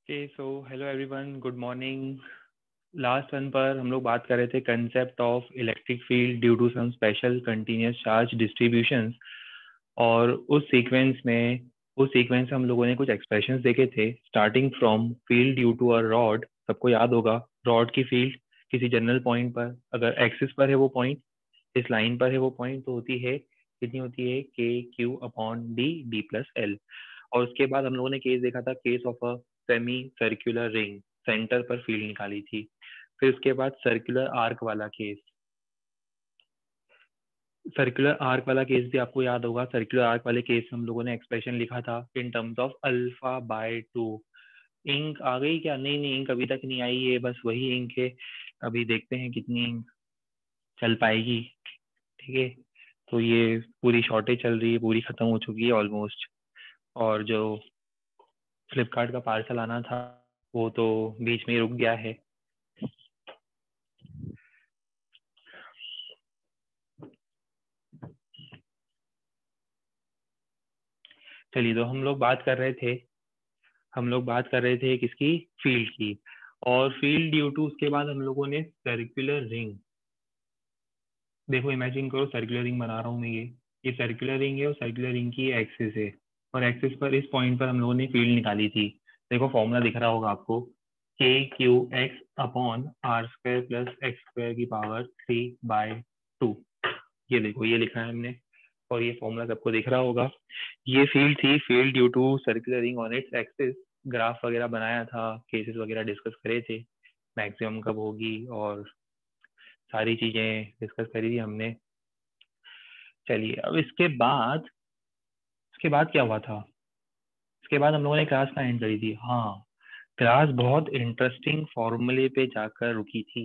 Okay so hello everyone, good morning. Last one पर हम लोग बात कर रहे थे concept of electric field due to some special continuous charge distributions. और उस सीक्वेंस हम लोगों ने कुछ एक्सप्रेशंस देखे थे starting from field due to a rod. सबको याद होगा रॉड की फील्ड किसी जनरल पॉइंट पर, अगर एक्सिस पर है वो पॉइंट, इस लाइन पर है वो पॉइंट, तो होती है कितनी होती है के Q upon D D plus L. और उसके बाद हम लोगों ने केस देखा था, case of a semi circular ring, centre पर फील्ड निकाली थी। फिर उसके बाद सर्कुलर आर्क वाला केस भी आपको याद होगा। सर्कुलर आर्क वाले केस हम लोगों ने एक्सप्रेशन लिखा था इन टर्म्स ऑफ अल्फा/2। इंक आ गई क्या? नहीं नहीं, इंक अभी तक नहीं आई है, बस वही इंक है। अभी देखते हैं कितनी इंक चल पाएगी। ठीक है, तो ये पूरी शॉर्टेज चल रही है, पूरी खत्म हो चुकी है ऑलमोस्ट। और जो फ्लिपकार्ट का पार्सल आना था वो तो बीच में ही रुक गया है। चलिए, तो हम लोग बात कर रहे थे किसकी? फील्ड की। और फील्ड ड्यू टू उसके बाद हम लोगों ने सर्कुलर रिंग। देखो, इमेजिन करो सर्कुलर रिंग बना रहा हूँ मैं। ये सर्कुलर रिंग है और सर्कुलर रिंग की एक्सिस है। और एक्सिस पर इस पॉइंट पर हम लोगों ने फील्ड निकाली थी। देखो फॉर्मूला दिख रहा होगा आपको, K Q X upon R square plus X square की पावर 3/2। ये देखो, ये लिखा है हमने, और ये फॉर्मूला सबको दिख रहा होगा। ये फील्ड थी, field due to circular ring on its axis. Graph वगैरह बनाया था, केसेस वगैरह डिस्कस करे थे, मैक्सिमम कब होगी और सारी चीजें डिस्कस करी थी हमने। चलिए, अब इसके बाद क्या हुआ था? इसके बाद हम लोगों ने क्लास का एंड करी थी। हाँ, क्लास बहुत इंटरेस्टिंग फॉर्मूले पे जाकर रुकी थी।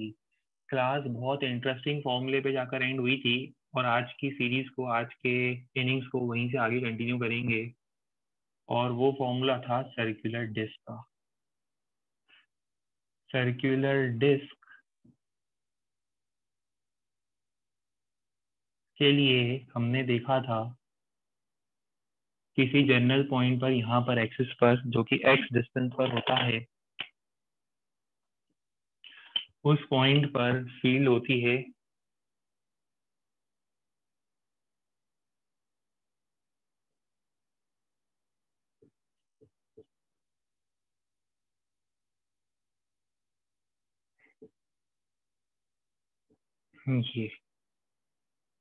क्लास बहुत इंटरेस्टिंग फॉर्मूले पे जाकर एंड हुई थी। और आज की सीरीज को, आज के इनिंग्स को वहीं से आगे कंटिन्यू करेंगे। और वो फॉर्मूला था सर्कुलर डिस्क का। सर्कुलर डिस्क के लिए हमने देखा था किसी जनरल पॉइंट पर, यहाँ पर एक्सिस पर, जो कि एक्स डिस्टेंस पर होता है, उस पॉइंट पर फील्ड होती है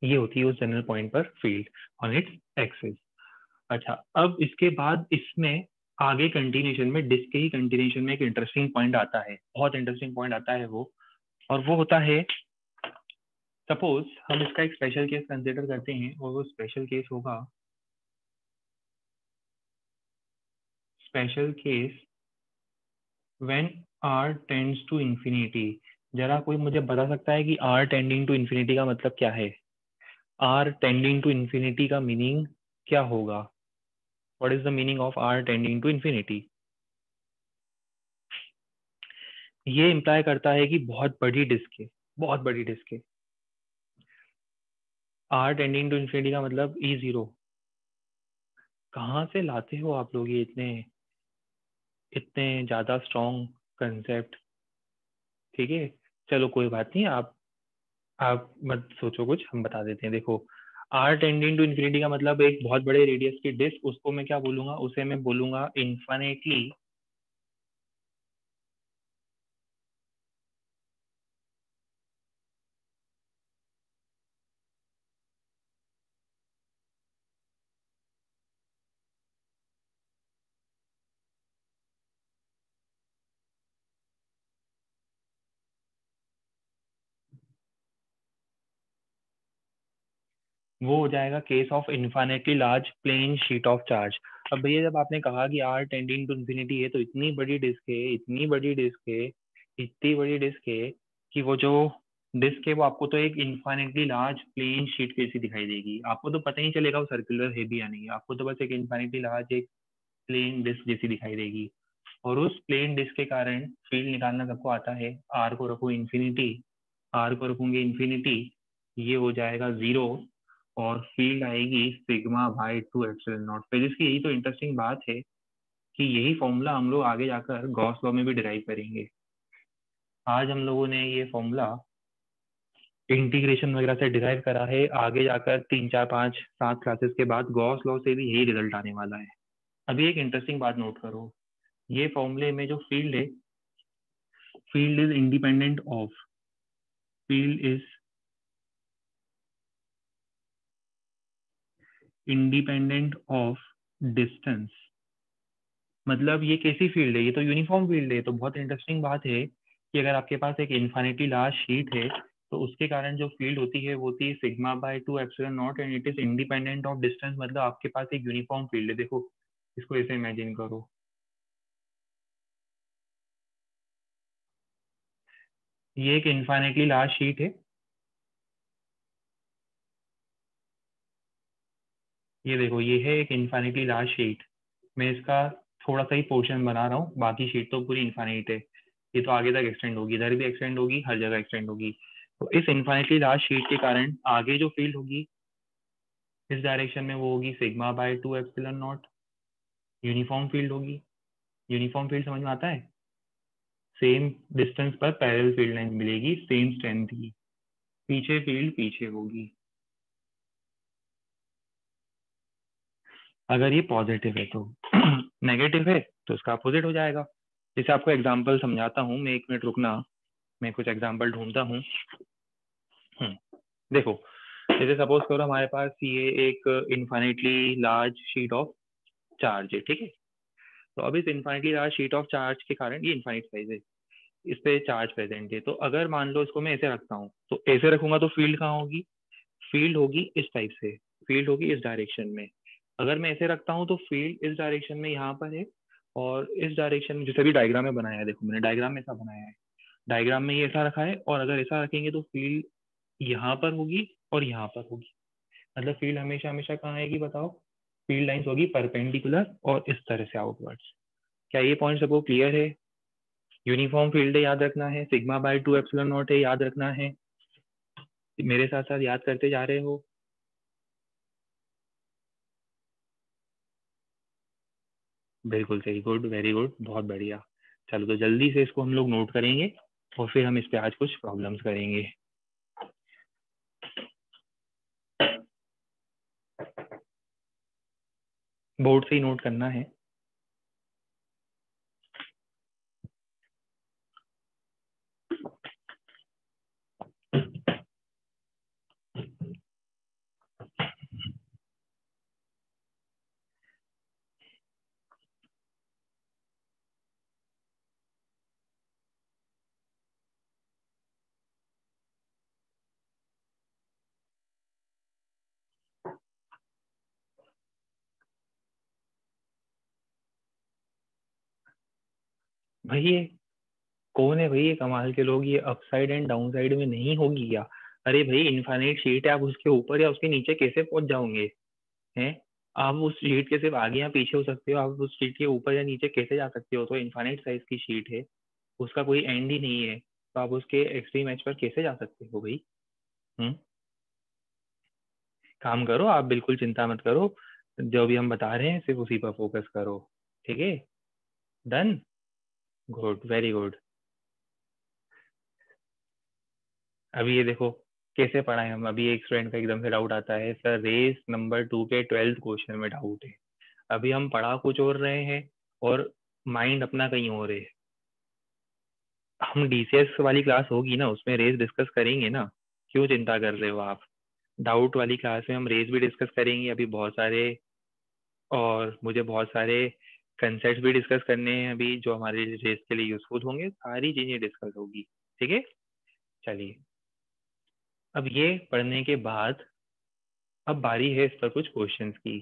ये होती है उस जनरल पॉइंट पर फील्ड ऑन इट्स एक्सिस। अच्छा, अब इसके बाद इसमें आगे कंटिन्यूशन में, डिस्क के ही कंटिन्यूशन में एक इंटरेस्टिंग पॉइंट आता है, बहुत इंटरेस्टिंग पॉइंट आता है वो। और वो होता है, सपोज हम इसका एक स्पेशल केस कंसिडर करते हैं, और वो स्पेशल केस होगा, special case when R tends to infinity. जरा कोई मुझे बता सकता है कि आर टेंडिंग टू इंफिनिटी का मतलब क्या है? आर टेंडिंग टू इंफिनिटी का मीनिंग क्या होगा? What is the meaning of R tending to infinity? ये इम्प्लाई करता है कि बहुत बड़ी डिस्क है, बहुत बड़ी डिस्क है। आर टेंडिंग टू इंफिनिटी का मतलब E0। कहाँ से लाते हो आप लोग ये इतने इतने ज्यादा स्ट्रॉन्ग कंसेप्ट? ठीक है, चलो कोई बात नहीं, आप मत सोचो कुछ, हम बता देते हैं। देखो, आर टेंडिंग टू इंफिनिटी का मतलब एक बहुत बड़े रेडियस की डिस्क, उसको मैं क्या बोलूंगा? उसे मैं बोलूंगा इन्फिनिटली। वो हो जाएगा case of infinitely large plane sheet of charge. अब भैया, जब आपने कहा कि आर टेंडिंग टू इन्फिनिटी है, तो इतनी बड़ी डिस्क है, इतनी बड़ी डिस्क है, इतनी बड़ी डिस्क है कि वो जो डिस्क है वो आपको तो एक इन्फिनिटली लार्ज प्लेन शीट कैसी दिखाई देगी? आपको तो पता ही नहीं चलेगा वो सर्कुलर है भी या नहीं, आपको तो बस एक इन्फिनिटली लार्ज एक प्लेन डिस्क जैसी दिखाई देगी। और उस प्लेन डिस्क के कारण फील्ड निकालना सबको आता है। आर को रखो इन्फिनिटी, आर को रखूंगे इन्फिनिटी, ये हो जाएगा 0। और फील्ड आएगी sigma by 2 epsilon not. Physics की यही तो इंटरेस्टिंग बात है कि यही फॉर्मूला हम लोग आगे जाकर गॉस लॉ में भी डिराइव करेंगे। आज हम लोगों ने ये फॉर्मूला इंटीग्रेशन वगैरह से डिराइव करा है, आगे जाकर 3 4 5 7 क्लासेस के बाद गॉस लॉ से भी यही रिजल्ट आने वाला है। अभी एक इंटरेस्टिंग बात नोट करो, ये फॉर्मूले में जो फील्ड है, field is independent of, field is independent of distance. मतलब ये कैसी फील्ड है, ये तो यूनिफॉर्म फील्ड है। तो बहुत इंटरेस्टिंग बात है कि अगर आपके पास एक इन्फिनिटी लार्ज शीट है तो उसके कारण जो फील्ड होती है वो होती है sigma by 2 epsilon not and it is independent of distance. मतलब आपके पास एक यूनिफॉर्म फील्ड है। देखो इसको ऐसे इमेजिन करो, ये एक इन्फिनिटली लार्ज शीट है, ये देखो ये है एक इन्फिनिटली लार्ज शीट। मैं इसका थोड़ा सा ही पोर्शन बना रहा हूँ, बाकी शीट तो पूरी इन्फिनिट है। ये तो आगे तक एक्सटेंड होगी, इधर भी एक्सटेंड होगी, हर जगह एक्सटेंड होगी। तो इस इन्फिनिटली लार्ज शीट के कारण आगे जो फील्ड होगी इस डायरेक्शन में वो होगी sigma by 2 epsilon not, uniform field होगी। यूनिफॉर्म फील्ड समझ में आता है, सेम डिस्टेंस पर पैरेलल फील्ड लाइन मिलेगी, सेम स्ट्रेंथ की, पीछे फील्ड पीछे होगी। अगर ये पॉजिटिव है तो नेगेटिव है तो इसका अपोजिट हो जाएगा। जैसे आपको एग्जांपल समझाता हूँ मैं, 1 मिनट रुकना, मैं कुछ एग्जांपल ढूंढता हूँ। देखो जैसे सपोज करो हमारे पास ये एक infinitely large sheet of charge है, ठीक है। तो अब इस infinitely large sheet of charge के कारण ये इन्फिनिट साइज है, इस पे चार्ज प्रेजेंट है। तो अगर मान लो इसको मैं ऐसे रखता हूँ, तो ऐसे रखूंगा तो फील्ड कहाँ होगी, फील्ड होगी इस टाइप से, फील्ड होगी इस डायरेक्शन में। अगर मैं ऐसे रखता हूँ तो फील्ड इस डायरेक्शन में यहाँ पर है, और इस डायरेक्शन में जैसे भी डायग्राम में बनाया है, देखो मैंने डायग्राम में ऐसा बनाया है, डायग्राम में ये ऐसा रखा है, और अगर ऐसा रखेंगे तो फील्ड यहाँ पर होगी और यहाँ पर होगी। मतलब फील्ड हमेशा हमेशा कहाँ आएगी बताओ, फील्ड लाइंस होगी परपेंडिकुलर और इस तरह से आउटवर्ड्स। क्या ये पॉइंट सबको क्लियर है? यूनिफॉर्म फील्ड है याद रखना है, सिग्मा बाय 2 एप्सिलॉन नॉट है याद रखना है। मेरे साथ साथ याद करते जा रहे हो? बिल्कुल सही, गुड, वेरी गुड, बहुत बढ़िया। चलो तो जल्दी से इसको हम लोग नोट करेंगे और फिर हम इस पे आज कुछ प्रॉब्लम्स करेंगे। बोर्ड से ही नोट करना है। भाई ये कौन है भाई, ये कमाल के लोग, ये अपसाइड एंड डाउन साइड में नहीं होगी क्या? अरे भाई इनफाइनाइट शीट है, आप उसके ऊपर या उसके नीचे कैसे पहुंच जाओगे? हैं? आप उस शीट के सिर्फ आगे या पीछे हो सकते हो, आप उस शीट के ऊपर या नीचे कैसे जा सकते हो? तो इनफाइनाइट साइज की शीट है, उसका कोई एंड ही नहीं है, तो आप उसके एक्सट्रीम एज पर कैसे जा सकते हो भाई? हम्म, काम करो, आप बिल्कुल चिंता मत करो, जो भी हम बता रहे हैं सिर्फ उसी पर फोकस करो, ठीक है? Done, good, very good. अभी ये देखो कैसे पढ़ाएं हम। अभी एक स्टूडेंट का एकदम से डाउट आता है, सर रेस नंबर 2 के 12th क्वेश्चन में डाउट है। अभी हम पढ़ा कुछ और रहे हैं और माइंड अपना कहीं और है। हम डीसीएस वाली क्लास होगी ना, उसमें रेस डिस्कस करेंगे ना, क्यों चिंता कर रहे हो आप? डाउट वाली क्लास में हम रेस भी डिस्कस करेंगे अभी बहुत सारे, और मुझे बहुत सारे कंसेप्ट भी डिस्कस करने हैं अभी जो हमारे रेस के लिए यूजफुल होंगे, सारी चीजें डिस्कस होगी, ठीक है? चलिए, अब ये पढ़ने के बाद अब बारी है इस पर कुछ क्वेश्चंस की।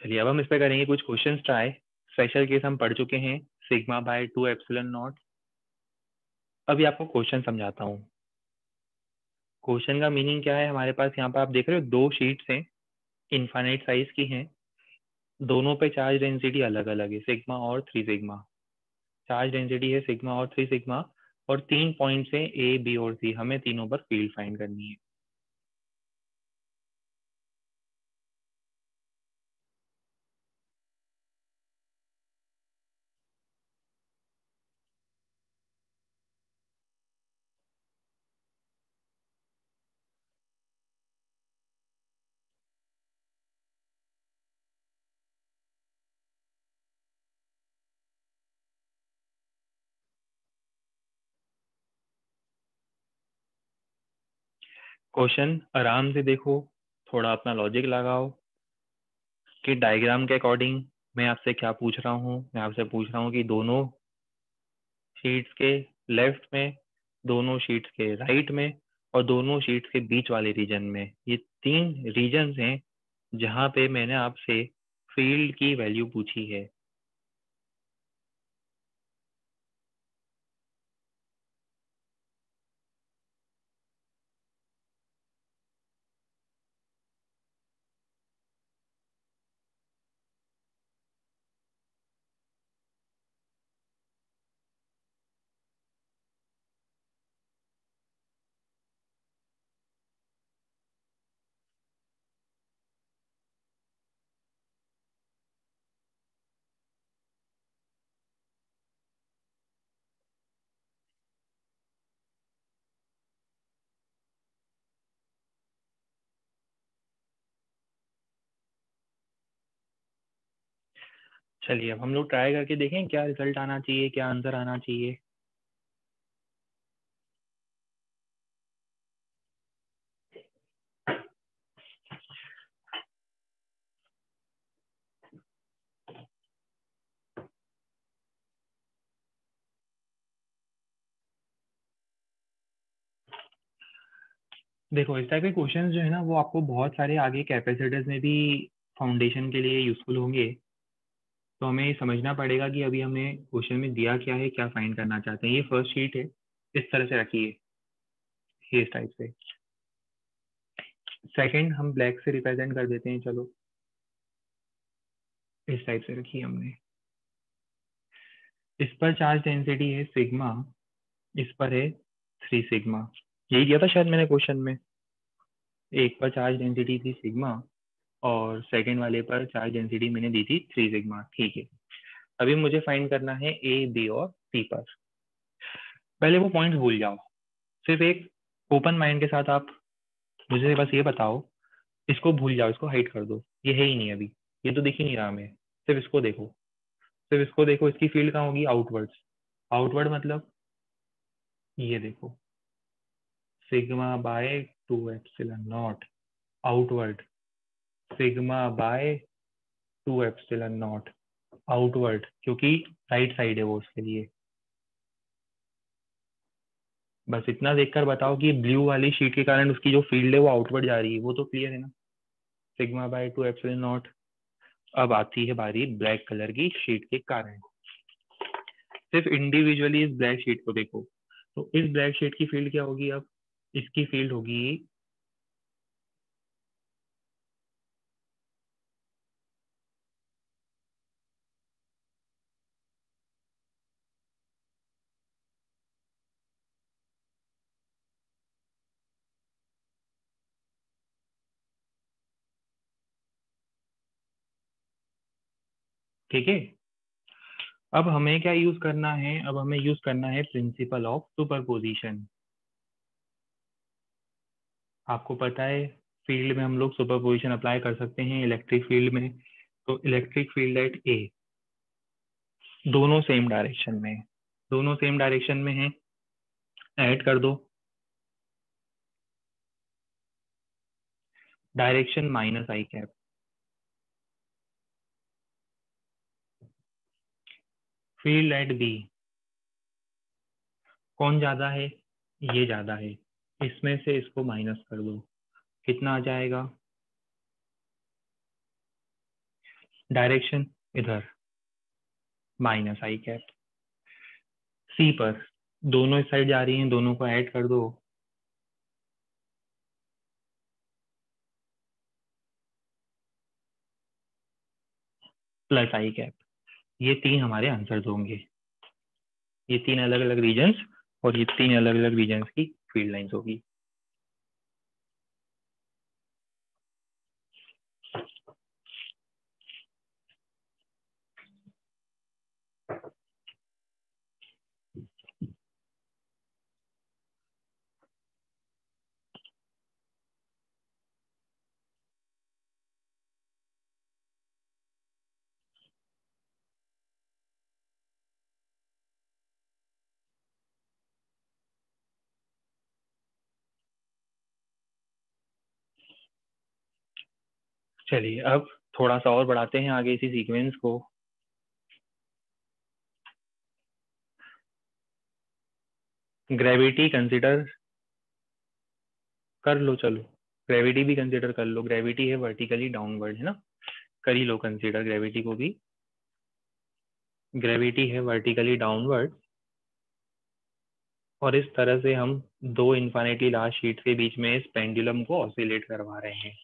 चलिए अब हम इस पर करेंगे कुछ क्वेश्चंस ट्राई। स्पेशल केस हम पढ़ चुके हैं, सिग्मा बाय 2 एप्सिलॉन नॉट। अभी आपको क्वेश्चन समझाता हूँ। क्वेश्चन का मीनिंग क्या है, हमारे पास यहाँ पर आप देख रहे हो 2 शीट्स हैं, इनफाइनाइट साइज की हैं, दोनों पे चार्ज डेंसिटी अलग अलग है, सिग्मा और 3 सिग्मा। चार्ज डेंसिटी है सिग्मा और 3 सिग्मा, और 3 पॉइंट्स हैं ए बी और सी, हमें तीनों पर फील्ड फाइंड करनी है। क्वेश्चन आराम से देखो, थोड़ा अपना लॉजिक लगाओ कि डायग्राम के अकॉर्डिंग मैं आपसे क्या पूछ रहा हूँ। मैं आपसे पूछ रहा हूँ कि दोनों शीट्स के लेफ्ट में, दोनों शीट्स के राइट में और दोनों शीट्स के बीच वाले रीजन में, ये 3 रीजन्स हैं जहाँ पे मैंने आपसे फील्ड की वैल्यू पूछी है। चलिए अब हम लोग ट्राई करके देखें क्या रिजल्ट आना चाहिए, क्या आंसर आना चाहिए। देखो इस टाइप के क्वेश्चंस जो है ना वो आपको बहुत सारे आगे कैपेसिटर्स में भी फाउंडेशन के लिए यूजफुल होंगे। तो हमें ये समझना पड़ेगा कि अभी हमें क्वेश्चन में दिया क्या है, क्या फाइंड करना चाहते हैं। ये फर्स्ट शीट है, इस तरह से रखिए, ये इस टाइप से। सेकंड हम ब्लैक से रिप्रेजेंट कर देते हैं, चलो इस टाइप से रखी हमने। इस पर चार्ज डेंसिटी है सिग्मा, इस पर है 3 सिग्मा। यही दिया था शायद मैंने क्वेश्चन में। एक पर चार्ज डेंसिटी थी सिग्मा और सेकंड वाले पर चार्ज डेंसिटी मैंने दी थी 3 सिग्मा। ठीक है, अभी मुझे फाइंड करना है ए, बी और सी पर। पहले वो पॉइंट भूल जाओ, सिर्फ एक ओपन माइंड के साथ आप मुझे बस ये बताओ, इसको भूल जाओ, इसको हाइड कर दो, ये है ही नहीं अभी, ये तो दिख ही नहीं रहा हमें। सिर्फ इसको देखो, सिर्फ इसको देखो, इसकी फील्ड कहाँ होगी, आउटवर्ड्स। आउटवर्ड मतलब ये देखो, sigma by 2 epsilon not outward, sigma by 2 epsilon not outward, क्योंकि राइट साइड है वो उसके लिए। बस इतना देखकर बताओ कि ब्लू वाली शीट के कारण उसकी जो फील्ड है वो आउटवर्ड जा रही है, वो तो क्लियर है ना, सिग्मा बाय 2 एप्सिलॉन नॉट। अब आती है बारी ब्लैक कलर की शीट के कारण। सिर्फ इंडिविजुअली इस ब्लैक शीट को देखो, तो इस ब्लैक शीट की फील्ड क्या होगी अब, इसकी फील्ड होगी, ठीक है। अब हमें क्या यूज करना है, अब हमें यूज करना है प्रिंसिपल ऑफ सुपरपोजिशन। आपको पता है फील्ड में हम लोग सुपरपोजिशन अप्लाई कर सकते हैं इलेक्ट्रिक फील्ड में। तो इलेक्ट्रिक फील्ड एट ए, दोनों सेम डायरेक्शन में, दोनों सेम डायरेक्शन में है, ऐड कर दो, direction minus I cap. Field at B, कौन ज्यादा है, ये ज्यादा है, इसमें से इसको माइनस कर दो, कितना आ जाएगा, डायरेक्शन इधर, माइनस आई कैप। सी पर दोनों इस साइड जा रही हैं, दोनों को ऐड कर दो, प्लस आई कैप। ये 3 हमारे आंसर्स होंगे, ये 3 अलग अलग रीजन्स और ये 3 अलग अलग रीजन्स की फील्ड लाइंस होगी। चलिए अब थोड़ा सा और बढ़ाते हैं आगे इसी सीक्वेंस को। ग्रेविटी कंसिडर कर लो, चलो ग्रेविटी भी कंसिडर कर लो। ग्रेविटी है वर्टिकली डाउनवर्ड, है ना, कर ही लो कंसिडर ग्रेविटी को भी। ग्रेविटी है वर्टिकली डाउनवर्ड, और इस तरह से हम दो इन्फाइनिटली लार्ज शीट के बीच में इस पेंडुलम को ऑसिलेट करवा रहे हैं।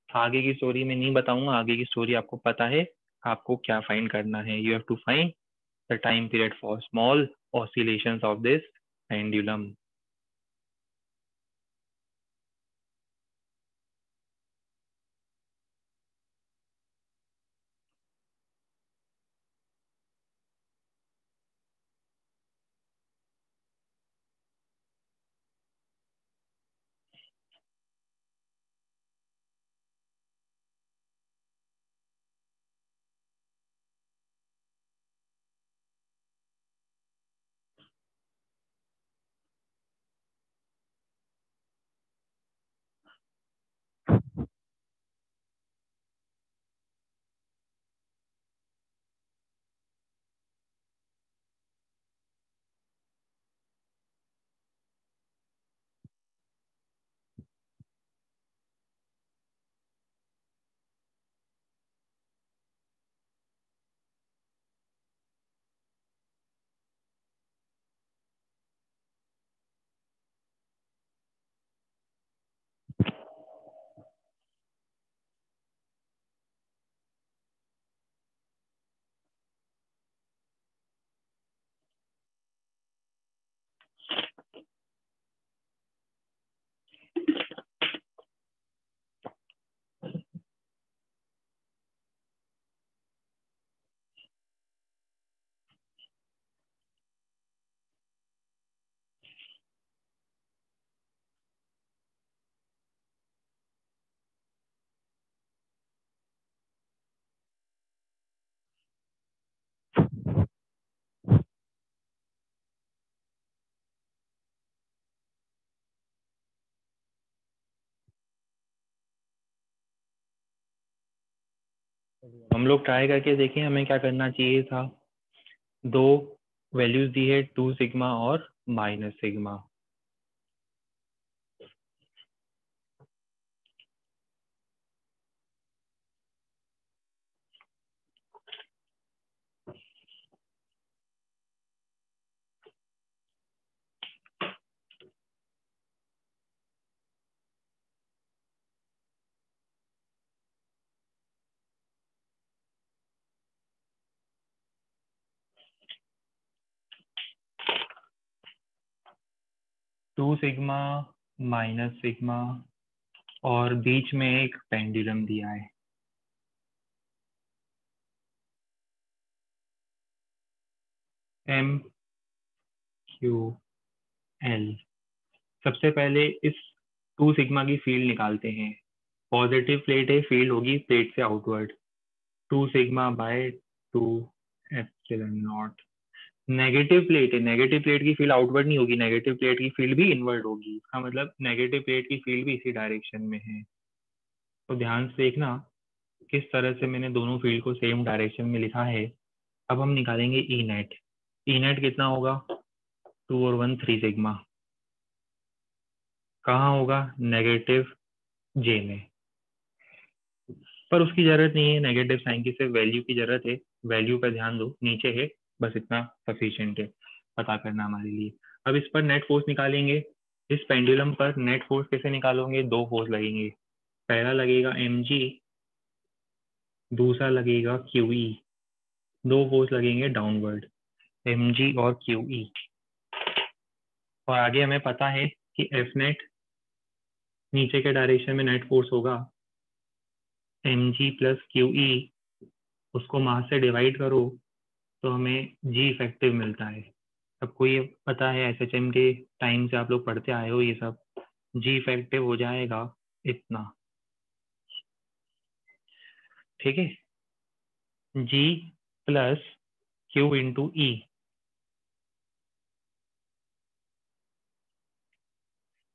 आगे की स्टोरी में नहीं बताऊंगा, आगे की स्टोरी आपको पता है। आपको क्या फाइंड करना है, you have to find the time period for small oscillations of this pendulum. हम लोग ट्राई करके देखें हमें क्या करना चाहिए था। दो वैल्यूज दी है, 2 सिग्मा और -सिग्मा। 2 सिग्मा -सिग्मा और बीच में एक पेंडुलम दिया है। M Q L. सबसे पहले इस 2 सिग्मा की फील्ड निकालते हैं। पॉजिटिव प्लेट है, फील्ड होगी प्लेट से outward, 2 sigma by 2 epsilon nought. Negative plate है, नेगेटिव प्लेट की फील्ड आउटवर्ड नहीं होगी, नेगेटिव प्लेट की फील्ड भी इनवर्ड होगी। इसका मतलब नेगेटिव प्लेट की फील्ड भी इसी डायरेक्शन में है। तो ध्यान से देखना किस तरह से मैंने दोनों फील्ड को सेम डायरेक्शन में लिखा है। अब हम निकालेंगे ई नेट। ई नेट कितना होगा, 2 और 1 3 सिग्मा। कहाँ होगा, नेगेटिव जे में। पर उसकी जरूरत नहीं है, नेगेटिव साइन की सिर्फ वैल्यू की जरूरत है। वैल्यू पर ध्यान दो, नीचे है, बस इतना सफिशिएंट है पता करना हमारे लिए। अब इस पर नेट फोर्स निकालेंगे। इस पेंडुलम पर नेट फोर्स कैसे निकालोगे, दो फोर्स लगेंगे। पहला लगेगा mg, दूसरा लगेगा QE। दो फोर्स लगेंगे डाउनवर्ड, mg और QE। और आगे हमें पता है कि एफ नेट नीचे के डायरेक्शन में नेट फोर्स होगा, mg प्लस QE। उसको मास से डिवाइड करो तो हमें जी इफेक्टिव मिलता है। सबको ये पता है, SHM के टाइम से आप लोग पढ़ते आए हो ये सब। जी इफेक्टिव हो जाएगा इतना, ठीक है, g plus q into e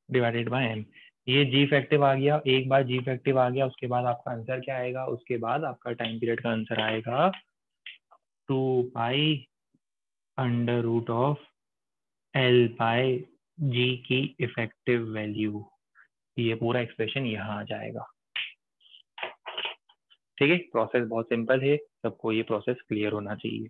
divided by m. ये जी फैक्टिव आ गया, एक बार जी फैक्टिव आ गया उसके बाद आपका आंसर क्या आएगा, उसके बाद आपका टाइम पीरियड का आंसर आएगा 2 pi under root of l by g की इफेक्टिव वैल्यू। ये पूरा एक्सप्रेशन यहाँ आ जाएगा। ठीक है, प्रोसेस बहुत सिंपल है, सबको ये प्रोसेस क्लियर होना चाहिए।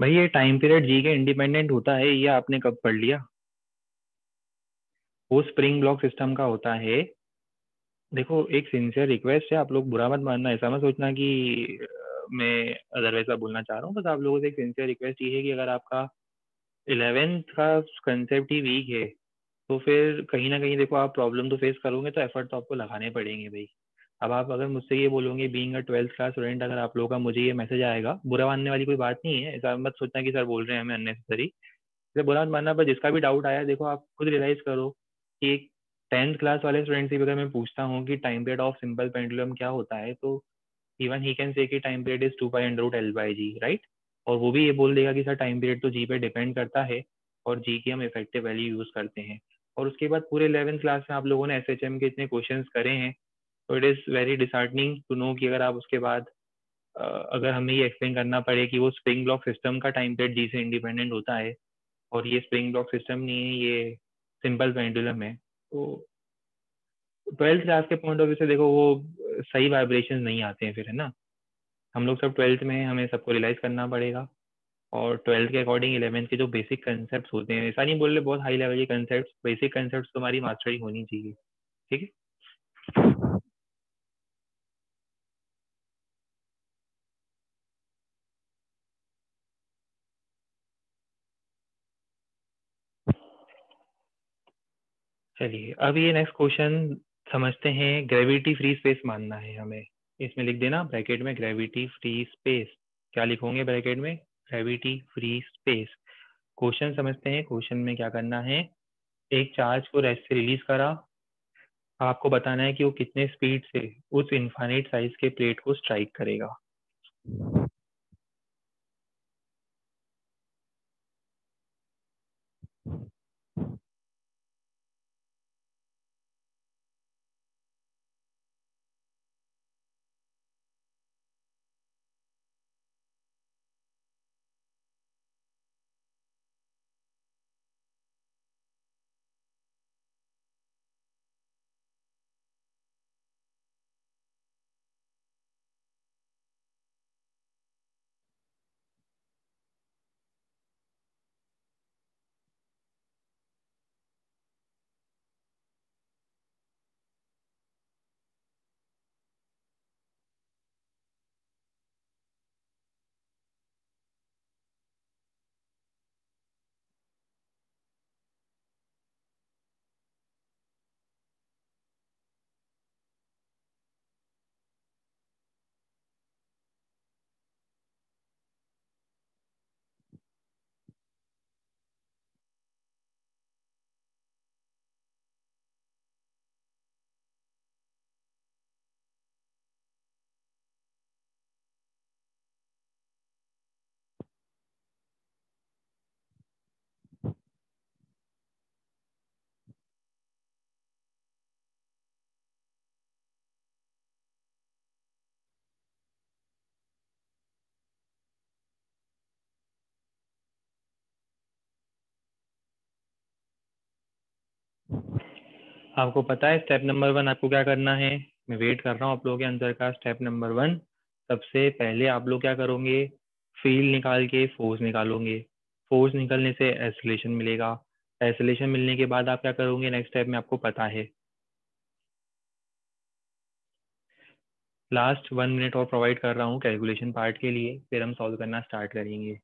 भाई ये टाइम पीरियड जी के इंडिपेंडेंट होता है, ये आपने कब पढ़ लिया? वो स्प्रिंग ब्लॉक सिस्टम का होता है। देखो एक सिंसियर रिक्वेस्ट है, आप लोग बुरा मत मानना, ऐसा मत सोचना कि मैं अदरवाइज बोलना चाह रहा हूँ, बस आप लोगों से एक सिंसियर रिक्वेस्ट ये है कि अगर आपका 11th का कंसेप्ट ही वीक है तो फिर कहीं ना कहीं देखो आप प्रॉब्लम तो फेस करोगे, तो एफर्ट तो आपको लगाने पड़ेंगे भाई। अब आप अगर मुझसे ये बोलोगे being a 12th class student, अगर आप लोगों का मुझे ये मैसेज आएगा, बुरा मानने वाली कोई बात नहीं है, ऐसा मत सोचना कि सर बोल रहे हैं हमें अननेसेसरी, इसे बुरा मत मानना, पर जिसका भी डाउट आया देखो आप खुद रियलाइज करो कि एक 10th क्लास वाले स्टूडेंट से भी अगर मैं पूछता हूँ कि time period of simple pendulum क्या होता है, तो इवन ही कैन से कि time period is 2 pi under root L by G, right. और वो भी ये बोल देगा कि सर टाइम पीरियड तो जी पे डिपेंड करता है और जी की हम इफेक्टिव वैल्यू यूज करते हैं। और उसके बाद पूरे 11th क्लास में आप लोगों ने एसएचएम के इतने क्वेश्चंस करे हैं, तो it is very disheartening to know कि अगर आप उसके बाद अगर हमें ये एक्सप्लेन करना पड़े कि वो स्प्रिंग ब्लॉक सिस्टम का टाइम पीरियड जी से इंडिपेंडेंट होता है और ये स्प्रिंग ब्लॉक सिस्टम नहीं है, ये सिंपल पेंडुलम है, तो 12th क्लास के पॉइंट ऑफ व्यू से देखो वो सही वाइब्रेशन नहीं आते हैं फिर, है ना। हम लोग सब 12th में हैं, हमें सबको रियलाइज करना पड़ेगा, और 12th के अकॉर्डिंग 11th के जो बेसिक कंसेप्ट होते हैं, ऐसा नहीं बोल रहे बहुत हाई लेवल के कंसेप्ट, बेसिक कंसेप्ट तुम्हारी मास्टरी होनी चाहिए। ठीक है। चलिए अब ये नेक्स्ट क्वेश्चन समझते हैं। ग्रेविटी फ्री स्पेस मानना है हमें, इसमें लिख देना ब्रैकेट में ग्रेविटी फ्री स्पेस। क्या लिखोगे ब्रैकेट में? Gravity free space. क्वेश्चन समझते हैं, क्वेश्चन में क्या करना है, एक चार्ज को रेस्ट से रिलीज करा, आपको बताना है कि वो कितने स्पीड से उस इनफाइनाइट साइज के प्लेट को स्ट्राइक करेगा। आपको पता है स्टेप नंबर 1 आपको क्या करना है? मैं वेट कर रहा हूँ आप लोगों के आंसर का। स्टेप नंबर 1, सबसे पहले आप लोग क्या करोगे, फील्ड निकाल के फोर्स निकालोगे, फोर्स निकलने से एक्सीलरेशन मिलेगा, एक्सीलरेशन मिलने के बाद आप क्या करोगे नेक्स्ट स्टेप में, आपको पता है। लास्ट 1 मिनट और प्रोवाइड कर रहा हूँ कैलकुलेशन पार्ट के लिए, फिर हम सॉल्व करना स्टार्ट करेंगे।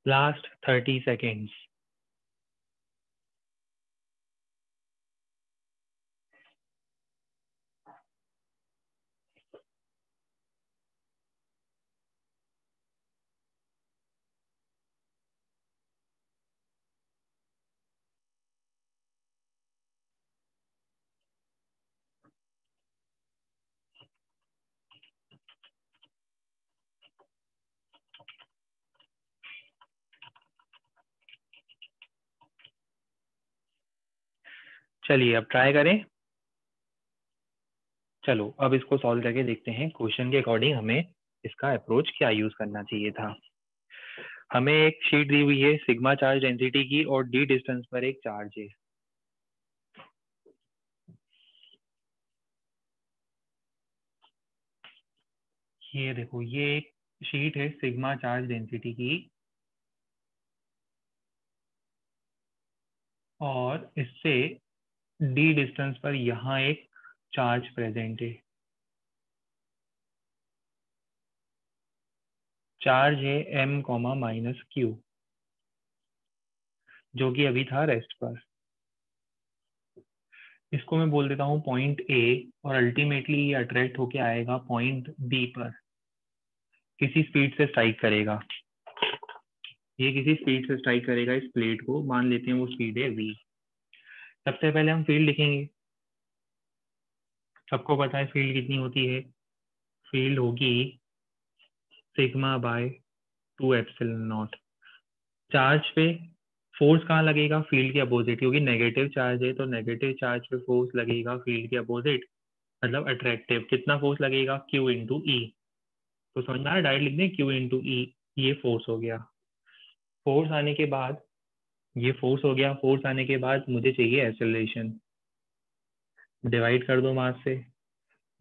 Last 30 seconds. चलिए अब ट्राई करें। चलो अब इसको सॉल्व करके देखते हैं क्वेश्चन के अकॉर्डिंग हमें इसका अप्रोच क्या यूज करना चाहिए था। हमें एक शीट दी हुई है सिग्मा चार्ज डेंसिटी की और डी डिस्टेंस पर एक चार्ज है। ये देखो ये एक शीट है सिग्मा चार्ज डेंसिटी की और इससे डी डिस्टेंस पर यहाँ एक चार्ज प्रेजेंट है। चार्ज है m कॉमा माइनस क्यू जो कि अभी था रेस्ट पर। इसको मैं बोल देता हूँ पॉइंट ए और अल्टीमेटली ये अट्रैक्ट होके आएगा पॉइंट बी पर, किसी स्पीड से स्ट्राइक करेगा। ये किसी स्पीड से स्ट्राइक करेगा इस प्लेट को, मान लेते हैं वो स्पीड है v। सबसे पहले हम फील्ड लिखेंगे। सबको पता है फील्ड कितनी होती है, फील्ड होगी sigma by 2 epsilon not. Charge पे फोर्स कहाँ लगेगा, फील्ड के अपोजिट, क्योंकि नेगेटिव चार्ज है तो नेगेटिव चार्ज पे फोर्स लगेगा फील्ड के अपोजिट, मतलब अट्रैक्टिव। कितना फोर्स लगेगा, Q इंटू ई। तो समझ में आ रहा है, डायरेक्ट लिख दें Q इंटू ई। ये फोर्स हो गया। फोर्स आने के बाद, ये फोर्स हो गया, फोर्स आने के बाद मुझे चाहिए एक्सेलरेशन। डिवाइड कर दो मास से,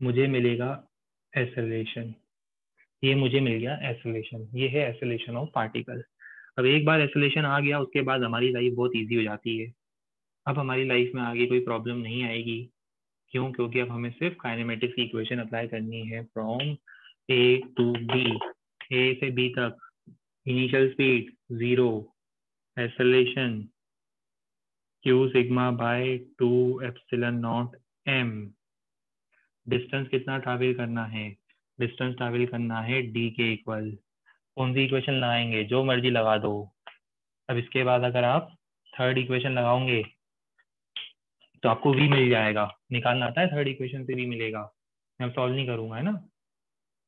मुझे मिलेगा एक्सेलरेशन। ये मुझे मिल गया एक्सेलरेशन, ये है एक्सेलरेशन ऑफ पार्टिकल। अब एक बार एक्सेलरेशन आ गया उसके बाद हमारी लाइफ बहुत इजी हो जाती है। अब हमारी लाइफ में आगे कोई प्रॉब्लम नहीं आएगी। क्यों, क्योंकि अब हमें सिर्फ काइनेमेटिक्स की इक्वेशन अप्लाई करनी है from A to B, A से बी तक। Initial speed 0, acceleration Q sigma by 2 epsilon nought M. Distance कितना ट्रैवल करना है, डिस्टेंस ट्रैवल करना है डी के इक्वल। कौन सी इक्वेशन लगाएंगे, जो मर्जी लगा दो। अब इसके बाद अगर आप थर्ड इक्वेशन लगाओगे तो आपको v मिल जाएगा। निकालना आता है, थर्ड इक्वेशन से v मिलेगा। मैं सॉल्व नहीं करूंगा, है ना।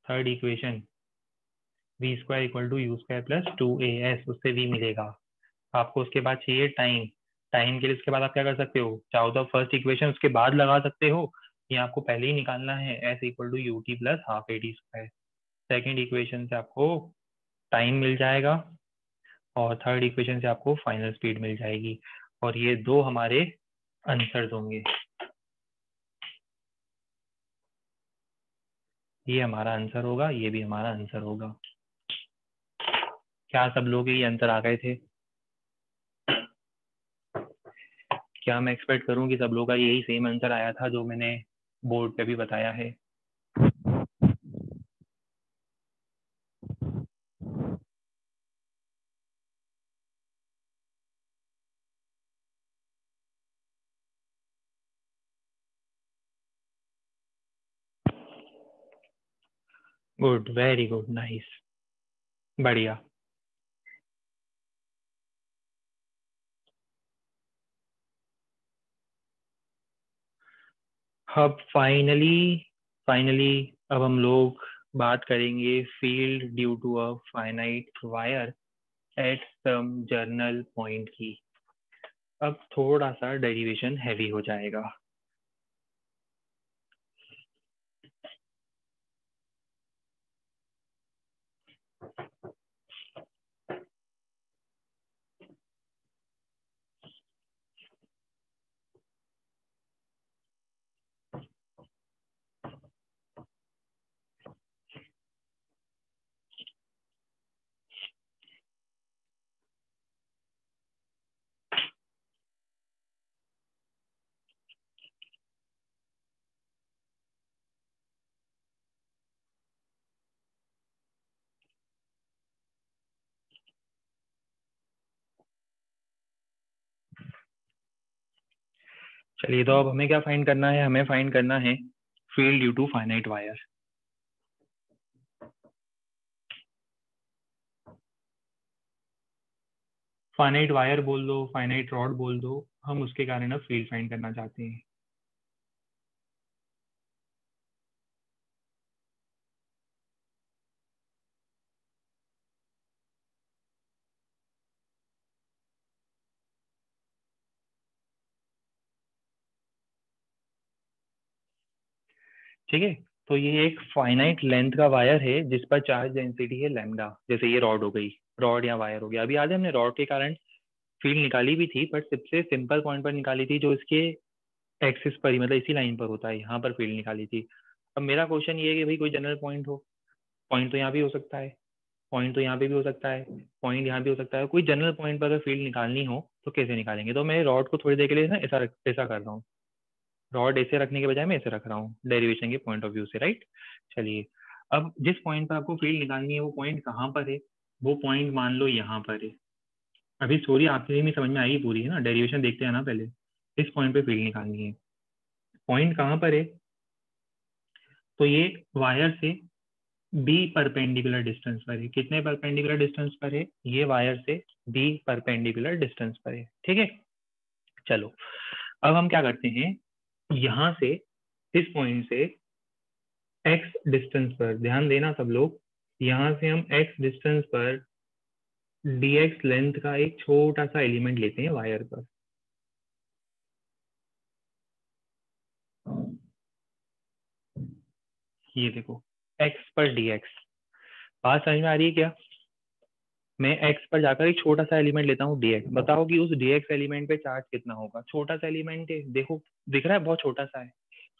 Third equation V square equal to U square plus 2as, उससे v मिलेगा। आपको उसके बाद चाहिए टाइम। टाइम के लिए उसके बाद आप क्या कर सकते हो, चाहो तो फर्स्ट इक्वेशन उसके बाद लगा सकते हो, या आपको पहले ही निकालना है s equal to U T plus half A T square. Second equation से आपको टाइम मिल जाएगा और थर्ड इक्वेशन से आपको फाइनल स्पीड मिल जाएगी। और ये दो हमारे आंसर्स होंगे। ये हमारा आंसर होगा, ये भी हमारा आंसर होगा। क्या सब लोग ये आंसर आ गए थे? क्या मैं एक्सपेक्ट करूं कि सब लोग का यही सेम आंसर आया था जो मैंने बोर्ड पे भी बताया है? गुड, वेरी गुड, नाइस, बढ़िया। अब फाइनली फाइनली अब हम लोग बात करेंगे field due to a finite wire at some general point की। अब थोड़ा सा डेरिवेशन हैवी हो जाएगा। चलिए, तो अब हमें क्या फाइंड करना है? हमें फाइंड करना है field due to finite wire. Finite wire बोल दो, फाइनाइट रॉड बोल दो, हम उसके कारण अब फील्ड फाइंड करना चाहते हैं। ठीक है, तो ये एक फाइनाइट लेंथ का वायर है जिस पर चार्ज डेंसिटी है लैम्डा। जैसे ये रॉड हो गई, रॉड या वायर हो गया। अभी आज हमने रॉड के कारण फील्ड निकाली भी थी, बट सबसे सिंपल पॉइंट पर निकाली थी जो इसके एक्सिस पर ही, मतलब इसी लाइन पर होता है, यहाँ पर फील्ड निकाली थी। अब मेरा क्वेश्चन ये है कि भाई कोई जनरल पॉइंट हो। पॉइंट तो यहाँ भी हो सकता है, पॉइंट तो यहाँ पे भी हो सकता है, पॉइंट यहाँ भी हो सकता है। कोई जनरल पॉइंट पर अगर फील्ड निकालनी हो तो कैसे निकालेंगे? तो मैं रॉड को थोड़ी देर के लिए ना ऐसा कर रहा हूँ। रॉड ऐसे रखने के बजाय मैं ऐसे रख रहा हूँ डेरिवेशन के पॉइंट ऑफ व्यू से, राइट। चलिए, अब जिस पॉइंट पर आपको फील्ड निकालनी है वो पॉइंट कहाँ पर है? वो पॉइंट मान लो यहाँ पर है। अभी स्टोरी आपके भी समझ में आई पूरी है ना, डेरिवेशन देखते हैं ना पहले। इस पॉइंट पे फील्ड निकालनी है। पॉइंट कहाँ पर है? तो ये वायर से बी परपेंडिकुलर डिस्टेंस पर है। कितने परपेंडिकुलर डिस्टेंस पर है? ये वायर से बी परपेंडिकुलर डिस्टेंस पर है। ठीक है, चलो अब हम क्या करते हैं, यहाँ से इस पॉइंट से एक्स डिस्टेंस पर ध्यान देना सब लोग। यहाँ से हम एक्स डिस्टेंस पर dx लेंथ का एक छोटा सा एलिमेंट लेते हैं वायर पर। ये देखो, x पर dx। बात समझ में आ रही है क्या? मैं x पर जाकर एक छोटा सा एलिमेंट लेता हूँ dx। बताओ कि उस dx एलिमेंट पे चार्ज कितना होगा? छोटा सा एलिमेंट है, देखो दिख रहा है, बहुत छोटा सा है।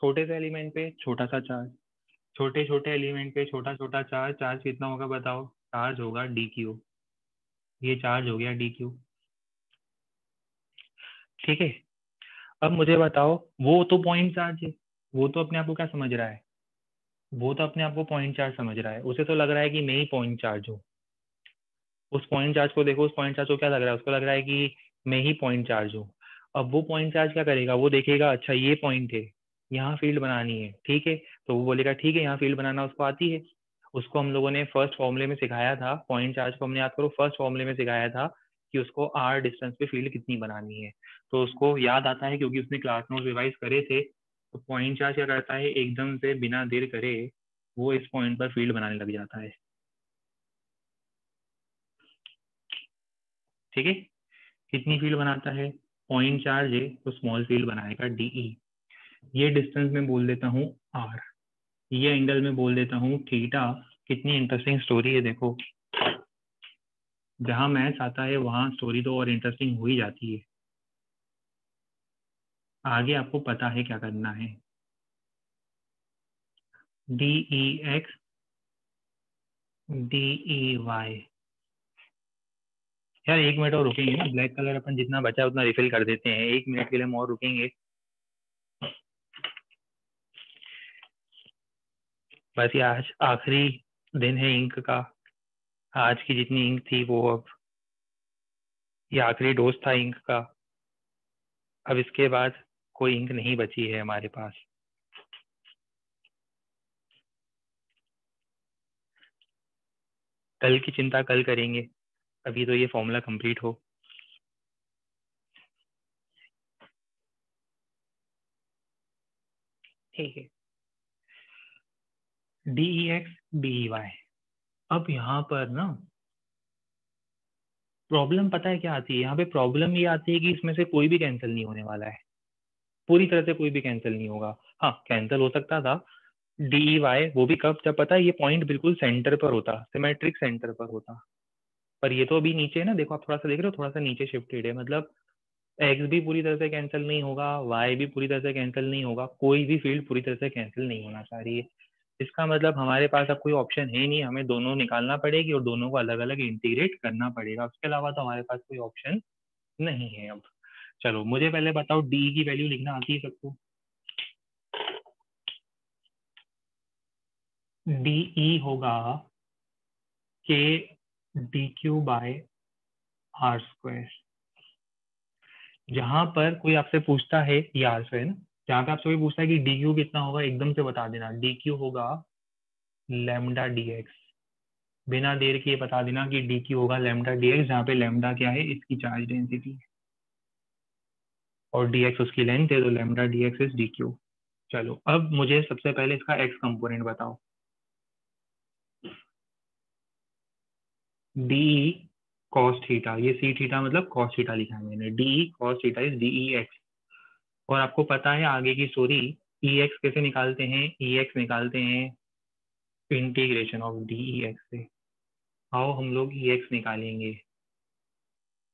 छोटे से एलिमेंट पे छोटा सा चार्ज, छोटे छोटे एलिमेंट पे छोटा छोटा चार्ज। चार्ज कितना होगा बताओ? चार्ज होगा dq। ये चार्ज हो गया dq। ठीक है, अब मुझे बताओ, वो तो पॉइंट चार्ज है। वो तो अपने आप को क्या समझ रहा है? वो तो अपने आप को पॉइंट चार्ज समझ रहा है। उसे तो लग रहा है कि मैं ही पॉइंट चार्ज हूँ। उस पॉइंट चार्ज को देखो, उस पॉइंट चार्ज को क्या लग रहा है? उसको लग रहा है कि मैं ही पॉइंट चार्ज हूँ। अब वो पॉइंट चार्ज क्या करेगा? वो देखेगा अच्छा ये पॉइंट है, यहाँ फील्ड बनानी है, ठीक है। तो वो बोलेगा ठीक है, यहाँ फील्ड बनाना उसको आती है। उसको हम लोगों ने फर्स्ट फॉर्मूले में सिखाया था, पॉइंट चार्ज को हमने याद करो फर्स्ट फॉर्मूले में सिखाया था कि उसको आर डिस्टेंस पे फील्ड कितनी बनानी है। तो उसको याद आता है क्योंकि उसने क्लास नोट रिवाइज करे थे। तो पॉइंट चार्ज क्या करता है, एकदम से बिना देर करे वो इस पॉइंट पर फील्ड बनाने लग जाता है। ठीक है, कितनी फील्ड बनाता है? पॉइंट चार्ज है तो स्मॉल फील्ड बनाएगा डीई। ये डिस्टेंस में बोल देता हूँ आर, ये एंगल में बोल देता हूँ थीटा। कितनी इंटरेस्टिंग स्टोरी है देखो। जहां मैथ्स आता है वहां स्टोरी तो और इंटरेस्टिंग हो ही जाती है। आगे आपको पता है क्या करना है। D E X D E Y. यार एक मिनट और रुकेंगे ना, ब्लैक कलर अपन जितना बचा है उतना रिफिल कर देते हैं। एक मिनट के लिए हम और रुकेंगे। बस ये आज आखिरी दिन है इंक का। आज की जितनी इंक थी वो अब, ये आखिरी डोज था इंक का। अब इसके बाद कोई इंक नहीं बची है हमारे पास। कल की चिंता कल करेंगे, अभी तो ये फॉर्मूला कंप्लीट हो। ठीक है, D E X D E Y. अब यहाँ पर ना प्रॉब्लम पता है क्या आती है? यहाँ पे प्रॉब्लम ये आती है कि इसमें से कोई भी कैंसिल नहीं होने वाला है। पूरी तरह से कोई भी कैंसिल नहीं होगा। हाँ, कैंसिल हो सकता था डी ई वाई, वो भी कब? जब पता है ये पॉइंट बिल्कुल सेंटर पर होता, सिमेट्रिक सेंटर पर होता। पर ये तो अभी नीचे है ना, देखो आप थोड़ा सा देख रहे हो, थोड़ा सा नीचे शिफ्टेड है। मतलब एक्स भी पूरी तरह से कैंसिल नहीं होगा, वाई भी पूरी तरह से कैंसिल नहीं होगा, कोई भी फील्ड पूरी तरह से कैंसिल नहीं होना चाह रही है। इसका मतलब हमारे पास अब कोई ऑप्शन है नहीं, हमें दोनों निकालना पड़ेगी और दोनों को अलग अलग इंटीग्रेट करना पड़ेगा। उसके अलावा तो हमारे पास कोई ऑप्शन नहीं है अब। चलो मुझे पहले बताओ डी की वैल्यू लिखना आती है सबको? डी ई होगा K D Q by R square. जहां पर कोई आपसे पूछता है ये आर से है ना, जहाँ पे आपसे कोई पूछता है कि डी क्यू कितना होगा, एकदम से बता देना डी क्यू होगा लैम्डा डी एक्स। बिना देर के ये बता देना कि डी क्यू होगा लैम्डा डी एक्स, जहाँ पे लैम्डा क्या है, इसकी चार्ज डेंसिटी है और डी एक्स उसकी लेंथ है, तो lambda D x is D Q. चलो अब मुझे सबसे पहले इसका एक्स कंपोनेंट बताओ। डी कॉस थीटा, ये सी थीटा मतलब कॉस थीटा लिखा है मैंने, D cos theta is D E x. और आपको पता है आगे की स्टोरी, ई एक्स कैसे निकालते हैं, ई एक्स निकालते हैं integration of D E X से। आओ हम लोग ई एक्स निकालेंगे,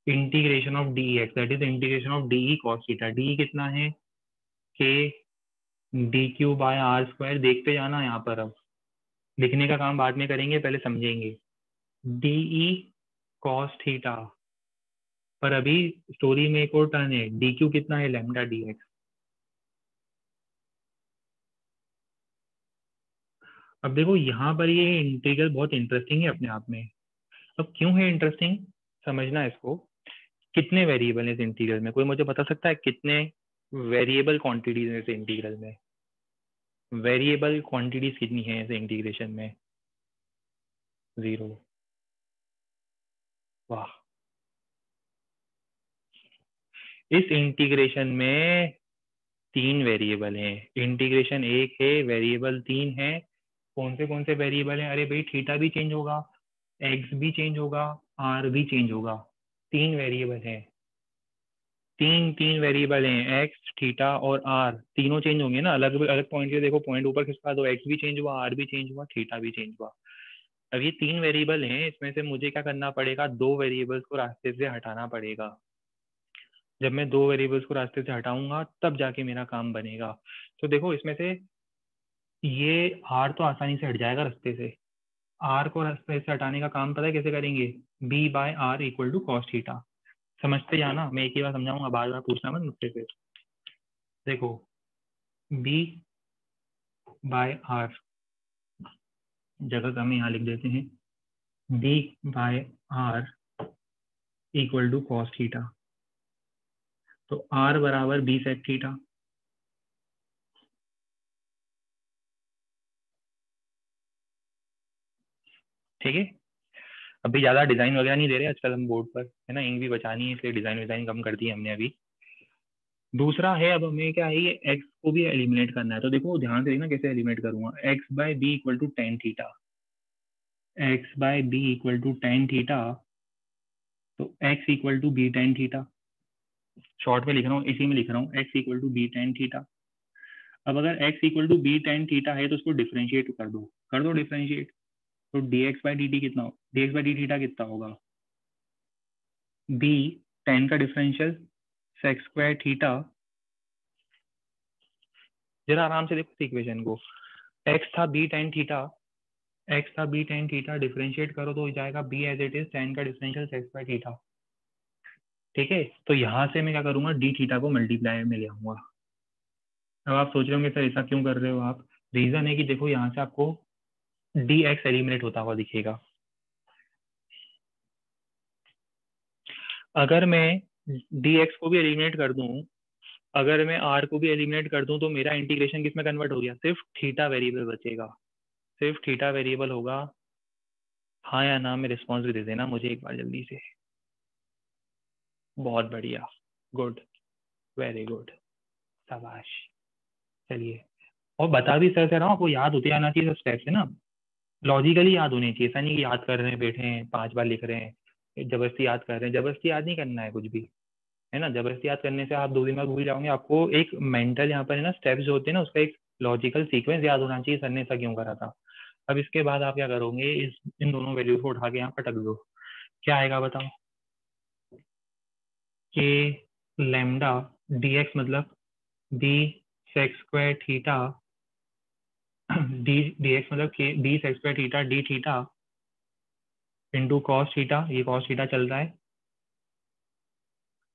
integration of D E X that is integration of D E cos theta. D कितना है, K D Q by R square. देखते जाना यहाँ पर, अब लिखने का काम बाद में करेंगे, पहले समझेंगे। डी ई कॉस थीटा, पर अभी स्टोरी में एक और टर्न है, डी क्यू कितना है, लैम्डा डी एक्स। अब देखो यहाँ पर ये इंटीग्रल बहुत इंटरेस्टिंग है अपने आप में। अब क्यों है इंटरेस्टिंग, समझना इसको। कितने वेरिएबल है इस इंटीग्रल में, कोई मुझे बता सकता है कितने वेरिएबल क्वांटिटीज है इस इंटीग्रल में, वेरिएबल क्वांटिटीज कितनी है इस इंटीग्रेशन में। जीरो। वाह। इस इंटीग्रेशन में तीन वेरिएबल हैं, इंटीग्रेशन एक है, वेरिएबल तीन है। कौन से वेरिएबल हैं, अरे भाई थीटा भी चेंज होगा, एक्स भी चेंज होगा, आर भी चेंज होगा। तीन वेरिएबल हैं, तीन तीन वेरिएबल हैं, एक्स थीटा और आर, तीनों चेंज होंगे ना, अलग अलग पॉइंट से देखो, पॉइंट ऊपर खिसका दो, एक्स भी चेंज हुआ, आर भी चेंज हुआ, थीटा भी चेंज हुआ। अब ये तीन वेरिएबल हैं, इसमें से मुझे क्या करना पड़ेगा, दो वेरिएबल्स को रास्ते से हटाना पड़ेगा। जब मैं दो वेरिएबल्स को रास्ते से हटाऊंगा तब जाके मेरा काम बनेगा। तो देखो इसमें से ये आर तो आसानी से हट जाएगा रास्ते से। आर को रास्ते से हटाने का काम पता है कैसे करेंगे, B by R equal to cos theta. समझते जाना, मैं एक ही बार समझाऊंगा, बार बार पूछना मत मुझसे फिर। देखो बी बाय आर, जगह कम यहाँ लिख देते हैं, B by R equal to cos theta. तो आर बराबर बी सेक थीटा। ठीक है, अभी ज्यादा डिजाइन वगैरह नहीं दे रहे आजकल हम बोर्ड पर, है ना, इंक भी बचानी है, इसलिए डिजाइन डिजाइन कम कर दी है हमने अभी। दूसरा है, अब हमें क्या है, ये एक्स को भी एलिमिनेट करना है। तो देखो ध्यान से देखना कैसे एलिमिनेट करूंगा, x by b equal to tan theta, x by b equal to tan theta, तो x equal to b tan theta. Short में लिख रहा हूँ, इसी में लिख रहा हूँ, x equal to b tan theta. अब अगर x equal to b tan theta है तो उसको डिफ्रेंशिएट कर दो डिफ्रेंशिएट। तो d x by d t कितना हो, d x by d theta कितना होगा, बी टेन का डिफरेंशियल सेक स्क्वायर थीटा। जरा आराम से देखो इक्वेशन को, एक्स था बी टेन थीटा, एक्स था बी टेन थीटा, डिफरेंशिएट करो तो हो जाएगा b as it is tan का डिफरेंशियल सेक स्क्वायर थीटा। ठीक है, तो यहाँ से मैं क्या करूंगा, डी थीटा को मल्टीप्लाई में ले आऊंगा। अब आप सोच रहे होंगे सर ऐसा क्यों कर रहे हो आप, रीजन है कि देखो यहाँ से आपको डी एक्स एलिमिनेट होता हुआ दिखेगा। अगर मैं डी एक्स को भी एलिमिनेट कर दूं, अगर मैं आर को भी एलिमिनेट कर दूं, तो मेरा इंटीग्रेशन किस में कन्वर्ट हो गया, सिर्फ थीटा वेरिएबल बचेगा, सिर्फ थीटा वेरिएबल होगा। हाँ या ना में रिस्पॉन्स भी दे देना मुझे एक बार जल्दी से। बहुत बढ़िया, गुड, वेरी गुड, शाबाश। चलिए, और बता भी सर रहा हूँ, आपको याद होते आना चाहिए सब स्टेप्स, है ना, लॉजिकली याद होने चाहिए, ऐसा नहीं कि याद कर रहे हैं, बैठे हैं 5 बार लिख रहे हैं, जबरदस्ती याद कर रहे हैं, जबरदस्ती याद नहीं करना है कुछ भी, है ना। जबरदस्ती याद करने से आप 2 दिन बाद भूल जाओगे। आपको एक मेंटल यहाँ पर है ना, स्टेप्स जो होते हैं ना, उसका एक लॉजिकल सीक्वेंस याद होना चाहिए, सर ने ऐसा क्यों करा था। अब इसके बाद आप क्या करोगे, इन दोनों वैल्यूज को उठा के यहाँ पटक दो, क्या आएगा बताओ, कि लेमडा डी एक्स मतलब D sec square theta, D D X मतलब K D sec square theta D theta into cos theta, ये कॉस थीटा चल रहा है,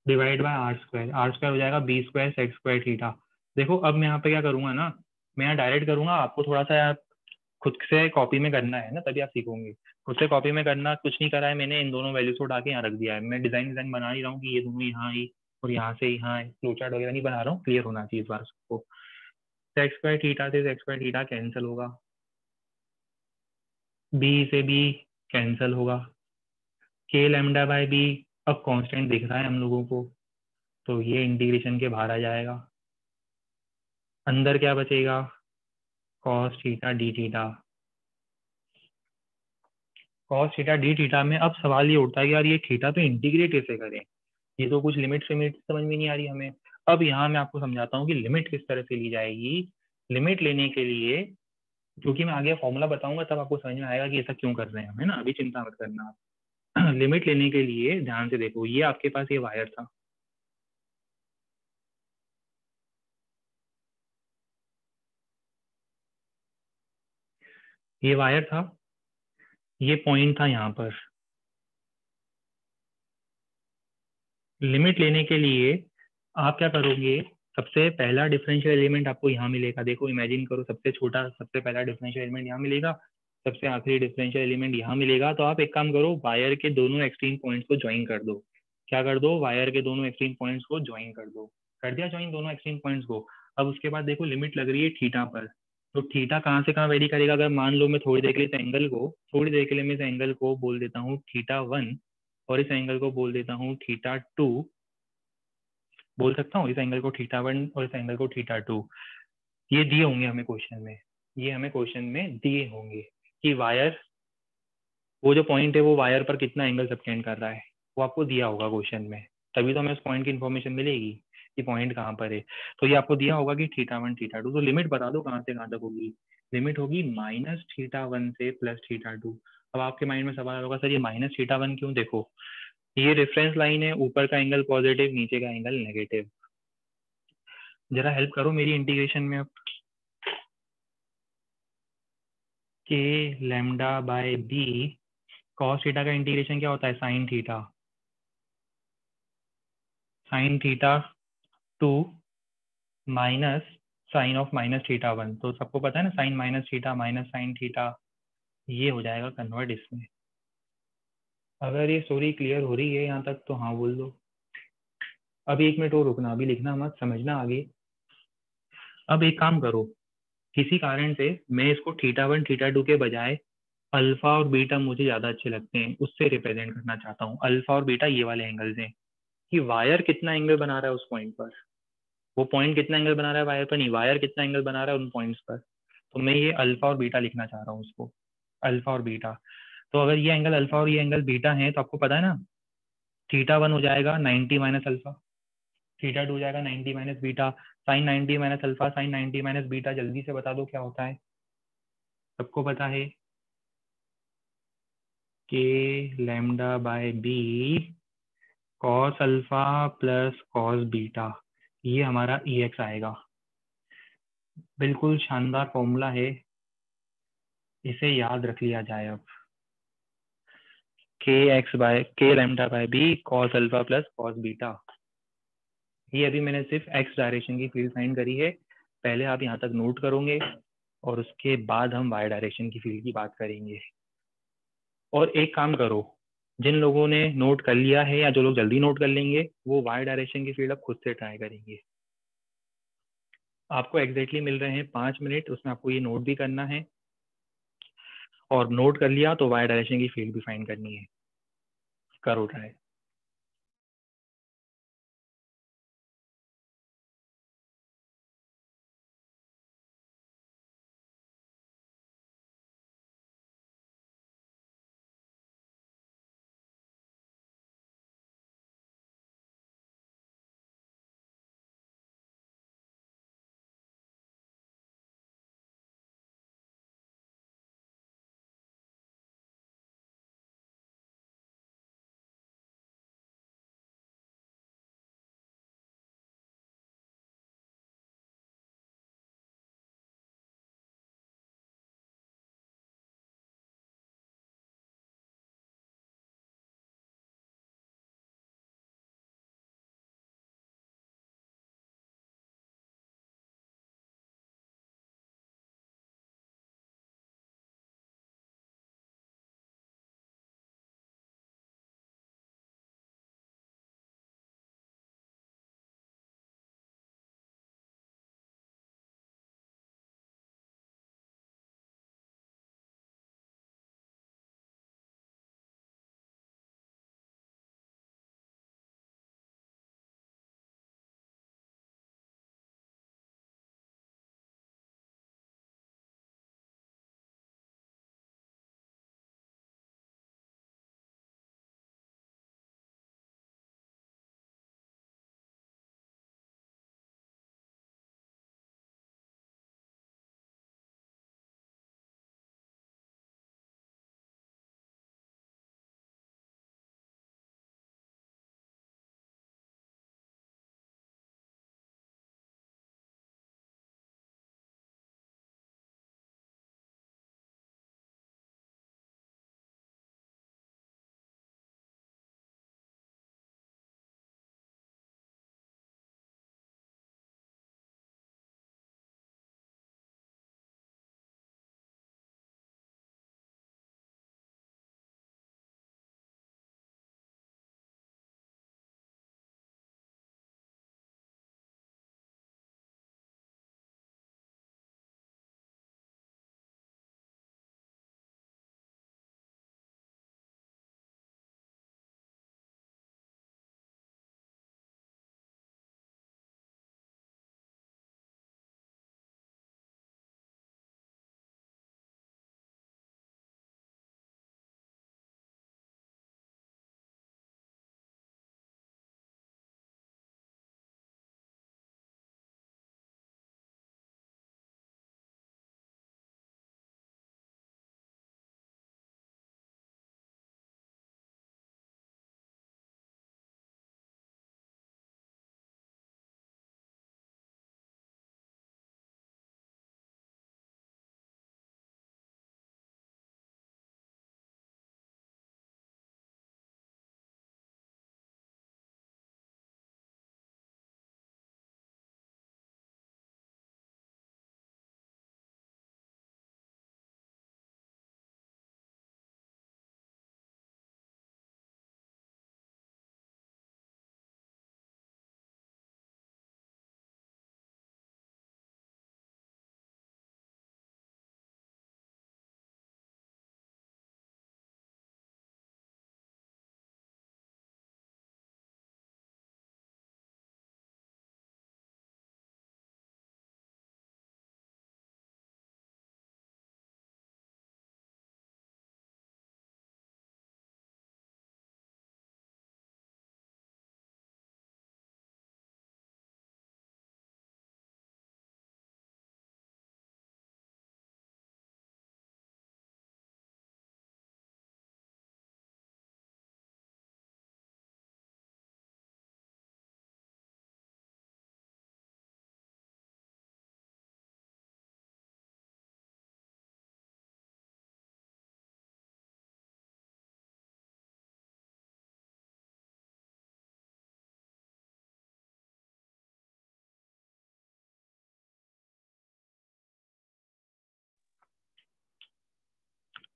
डिवाइड बाय आर स्क्वायर हो जाएगा B square sec square theta. देखो अब मैं यहाँ पे क्या करूंगा ना, मैं यहाँ डायरेक्ट करूंगा, आपको थोड़ा सा यार खुद से कॉपी में करना है ना, तभी आप सीखोगे। खुद से कॉपी में करना कुछ नहीं करा है मैंने, इन दोनों वैल्यूज को उठा के यहाँ रख दिया है, मैं डिजाइन डिजाइन बना ही रहा हूँ कि ये दोनों यहाँ ही और यहाँ से यहाँ फ्लो चार्ट वगैरह नहीं बना रहा हूँ, क्लियर होना चाहिए इस बार सबको। सेक्स स्क्वायर थीटा से सेक्स स्क्वायर थीटा कैंसिल होगा, बी से बी कैंसिल होगा, के लैम्डा बाय बी अब कांस्टेंट दिख रहा है हम लोगों को, तो ये इंटीग्रेशन के बाहर आ जाएगा। अंदर क्या बचेगा, cos theta D theta. Cos theta D theta में अब सवाल ये उठता है कि यार ये थीटा पे इंटीग्रेट कैसे करें, ये तो कुछ लिमिट समझ में नहीं आ रही हमें। अब यहाँ मैं आपको समझाता हूँ कि लिमिट किस तरह से ली जाएगी। लिमिट लेने के लिए, क्योंकि मैं आगे फॉर्मूला बताऊंगा तब आपको समझ में आएगा कि ऐसा क्यों कर रहे हैं हम, है ना, अभी चिंता मत करना आप। लिमिट लेने के लिए ध्यान से देखो, ये आपके पास ये वायर था, ये वायर था, ये पॉइंट था यहाँ पर। लिमिट लेने के लिए आप क्या करोगे, सबसे पहला डिफरेंशियल एलिमेंट आपको यहाँ मिलेगा, देखो इमेजिन करो, सबसे छोटा सबसे पहला डिफरेंशियल एलिमेंट यहाँ मिलेगा, सबसे आखिरी डिफरेंशियल एलिमेंट यहाँ मिलेगा। तो आप एक काम करो, वायर के दोनों एक्सट्रीम पॉइंट्स को ज्वाइन कर दो। क्या कर दो, वायर के दोनों एक्सट्रीम पॉइंट्स को ज्वाइन कर दो। कर दिया ज्वाइन दोनों एक्सट्रीम पॉइंट्स को। अब उसके बाद देखो लिमिट लग रही है थीटा पर, तो थीटा कहाँ से कहाँ वेरी करेगा, अगर मान लो मैं थोड़ी देर के लिए इस एंगल को, थोड़ी देर के लिए मैं इस एंगल को बोल देता हूँ थीटा 1, और इस एंगल को बोल देता हूँ थीटा 2, बोल सकता हूँ इस एंगल को थीटा 1 और इस एंगल को थीटा 2। ये दिए होंगे हमें क्वेश्चन में, ये हमें क्वेश्चन में दिए होंगे कि वायर, वो जो पॉइंट है वो वायर पर कितना एंगल सबटेंड कर रहा है, वो आपको दिया होगा क्वेश्चन में, तभी तो हमें उस पॉइंट की इन्फॉर्मेशन मिलेगी कि पॉइंट कहाँ पर है। तो ये आपको दिया होगा कि थीटा 1 थीटा 2, तो लिमिट बता दो कहाँ से कहाँ तक होगी। लिमिट होगी -θ1 से +θ2। अब आपके माइंड में सवाल होगा, सर ये -θ1 क्यों, देखो ये रेफरेंस लाइन है, ऊपर का एंगल पॉजिटिव, नीचे का एंगल नेगेटिव। जरा हेल्प करो मेरी इंटीग्रेशन में। अब के lambda by B cos theta का इंटीग्रेशन क्या होता है, sine theta, sine θ2 minus sine of -θ1। तो सबको पता है ना, साइन -θ माइनस साइन थीटा, ये हो जाएगा कन्वर्ट इसमें। अगर ये स्टोरी क्लियर हो रही है यहाँ तक तो हाँ बोल दो। अभी 1 मिनट और रुकना, अभी लिखना मत, समझना आगे। अब एक काम करो, किसी कारण से मैं इसको θ1 θ2 के बजाय अल्फा और बीटा मुझे ज्यादा अच्छे लगते हैं, उससे रिप्रेजेंट करना चाहता हूँ। अल्फा और बीटा ये वाले एंगल्स हैं, कि वायर कितना एंगल बना रहा है उस पॉइंट पर, वो पॉइंट कितना एंगल बना रहा है वायर पर नहीं, वायर कितना एंगल बना रहा है उन पॉइंट्स पर। तो मैं ये अल्फा और बीटा लिखना चाह रहा हूँ उसको, अल्फा और बीटा। तो अगर ये एंगल अल्फा और ये एंगल बीटा है, तो आपको पता है ना, θ1 हो जाएगा 90 माइनस अल्फा, θ2 हो जाएगा 90 minus beta, sine 90 minus alpha sine 90 minus beta, जल्दी से बता दो क्या होता है, सबको पता है, K lambda by B cos alpha plus cos beta, ये हमारा ई एक्स आएगा। बिल्कुल शानदार फॉर्मूला है, इसे याद रख लिया जाए अब। के lambda by B cos alpha plus cos beta. ये अभी मैंने सिर्फ एक्स डायरेक्शन की फील्ड फाइंड करी है, पहले आप यहाँ तक नोट करोगे और उसके बाद हम वाई डायरेक्शन की फील्ड की बात करेंगे। और एक काम करो, जिन लोगों ने नोट कर लिया है या जो लोग जल्दी नोट कर लेंगे, वो वाई डायरेक्शन की फील्ड अब खुद से ट्राई करेंगे। आपको एग्जैक्टली मिल रहे हैं 5 मिनट, उसमें आपको ये नोट भी करना है, और नोट कर लिया तो वाई डायरेक्शन की फील्ड भी फाइंड करनी है। करो ट्राई।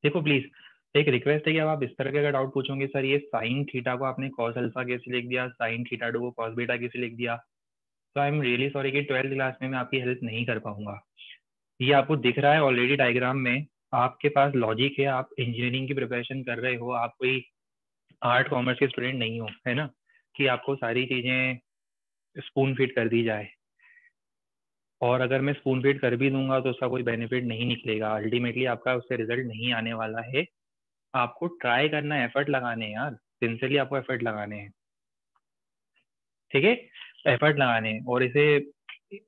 देखो प्लीज, एक रिक्वेस्ट है कि अब आप इस तरह के अगर डाउट पूछोगे, सर ये साइन थीटा को आपने कॉस अल्फा कैसे लिख दिया, साइन थीटा टू को कॉस बीटा कैसे लिख दिया, तो आई एम रियली सॉरी कि 12th क्लास में मैं आपकी हेल्प नहीं कर पाऊंगा। ये आपको दिख रहा है ऑलरेडी डायग्राम में, आपके पास लॉजिक है, आप इंजीनियरिंग की प्रिपरेशन कर रहे हो, आप कोई आर्ट कॉमर्स के स्टूडेंट नहीं हो, है ना, कि आपको सारी चीजें स्पून फीड कर दी जाए। और अगर मैं स्पून फीड कर भी दूंगा तो उसका कोई बेनिफिट नहीं निकलेगा, अल्टीमेटली आपका उससे रिजल्ट नहीं आने वाला है। आपको ट्राई करना है, एफर्ट लगाने हैं यार, सिंसियरली आपको एफर्ट लगाने हैं, ठीक है, एफर्ट लगाने हैं। और इसे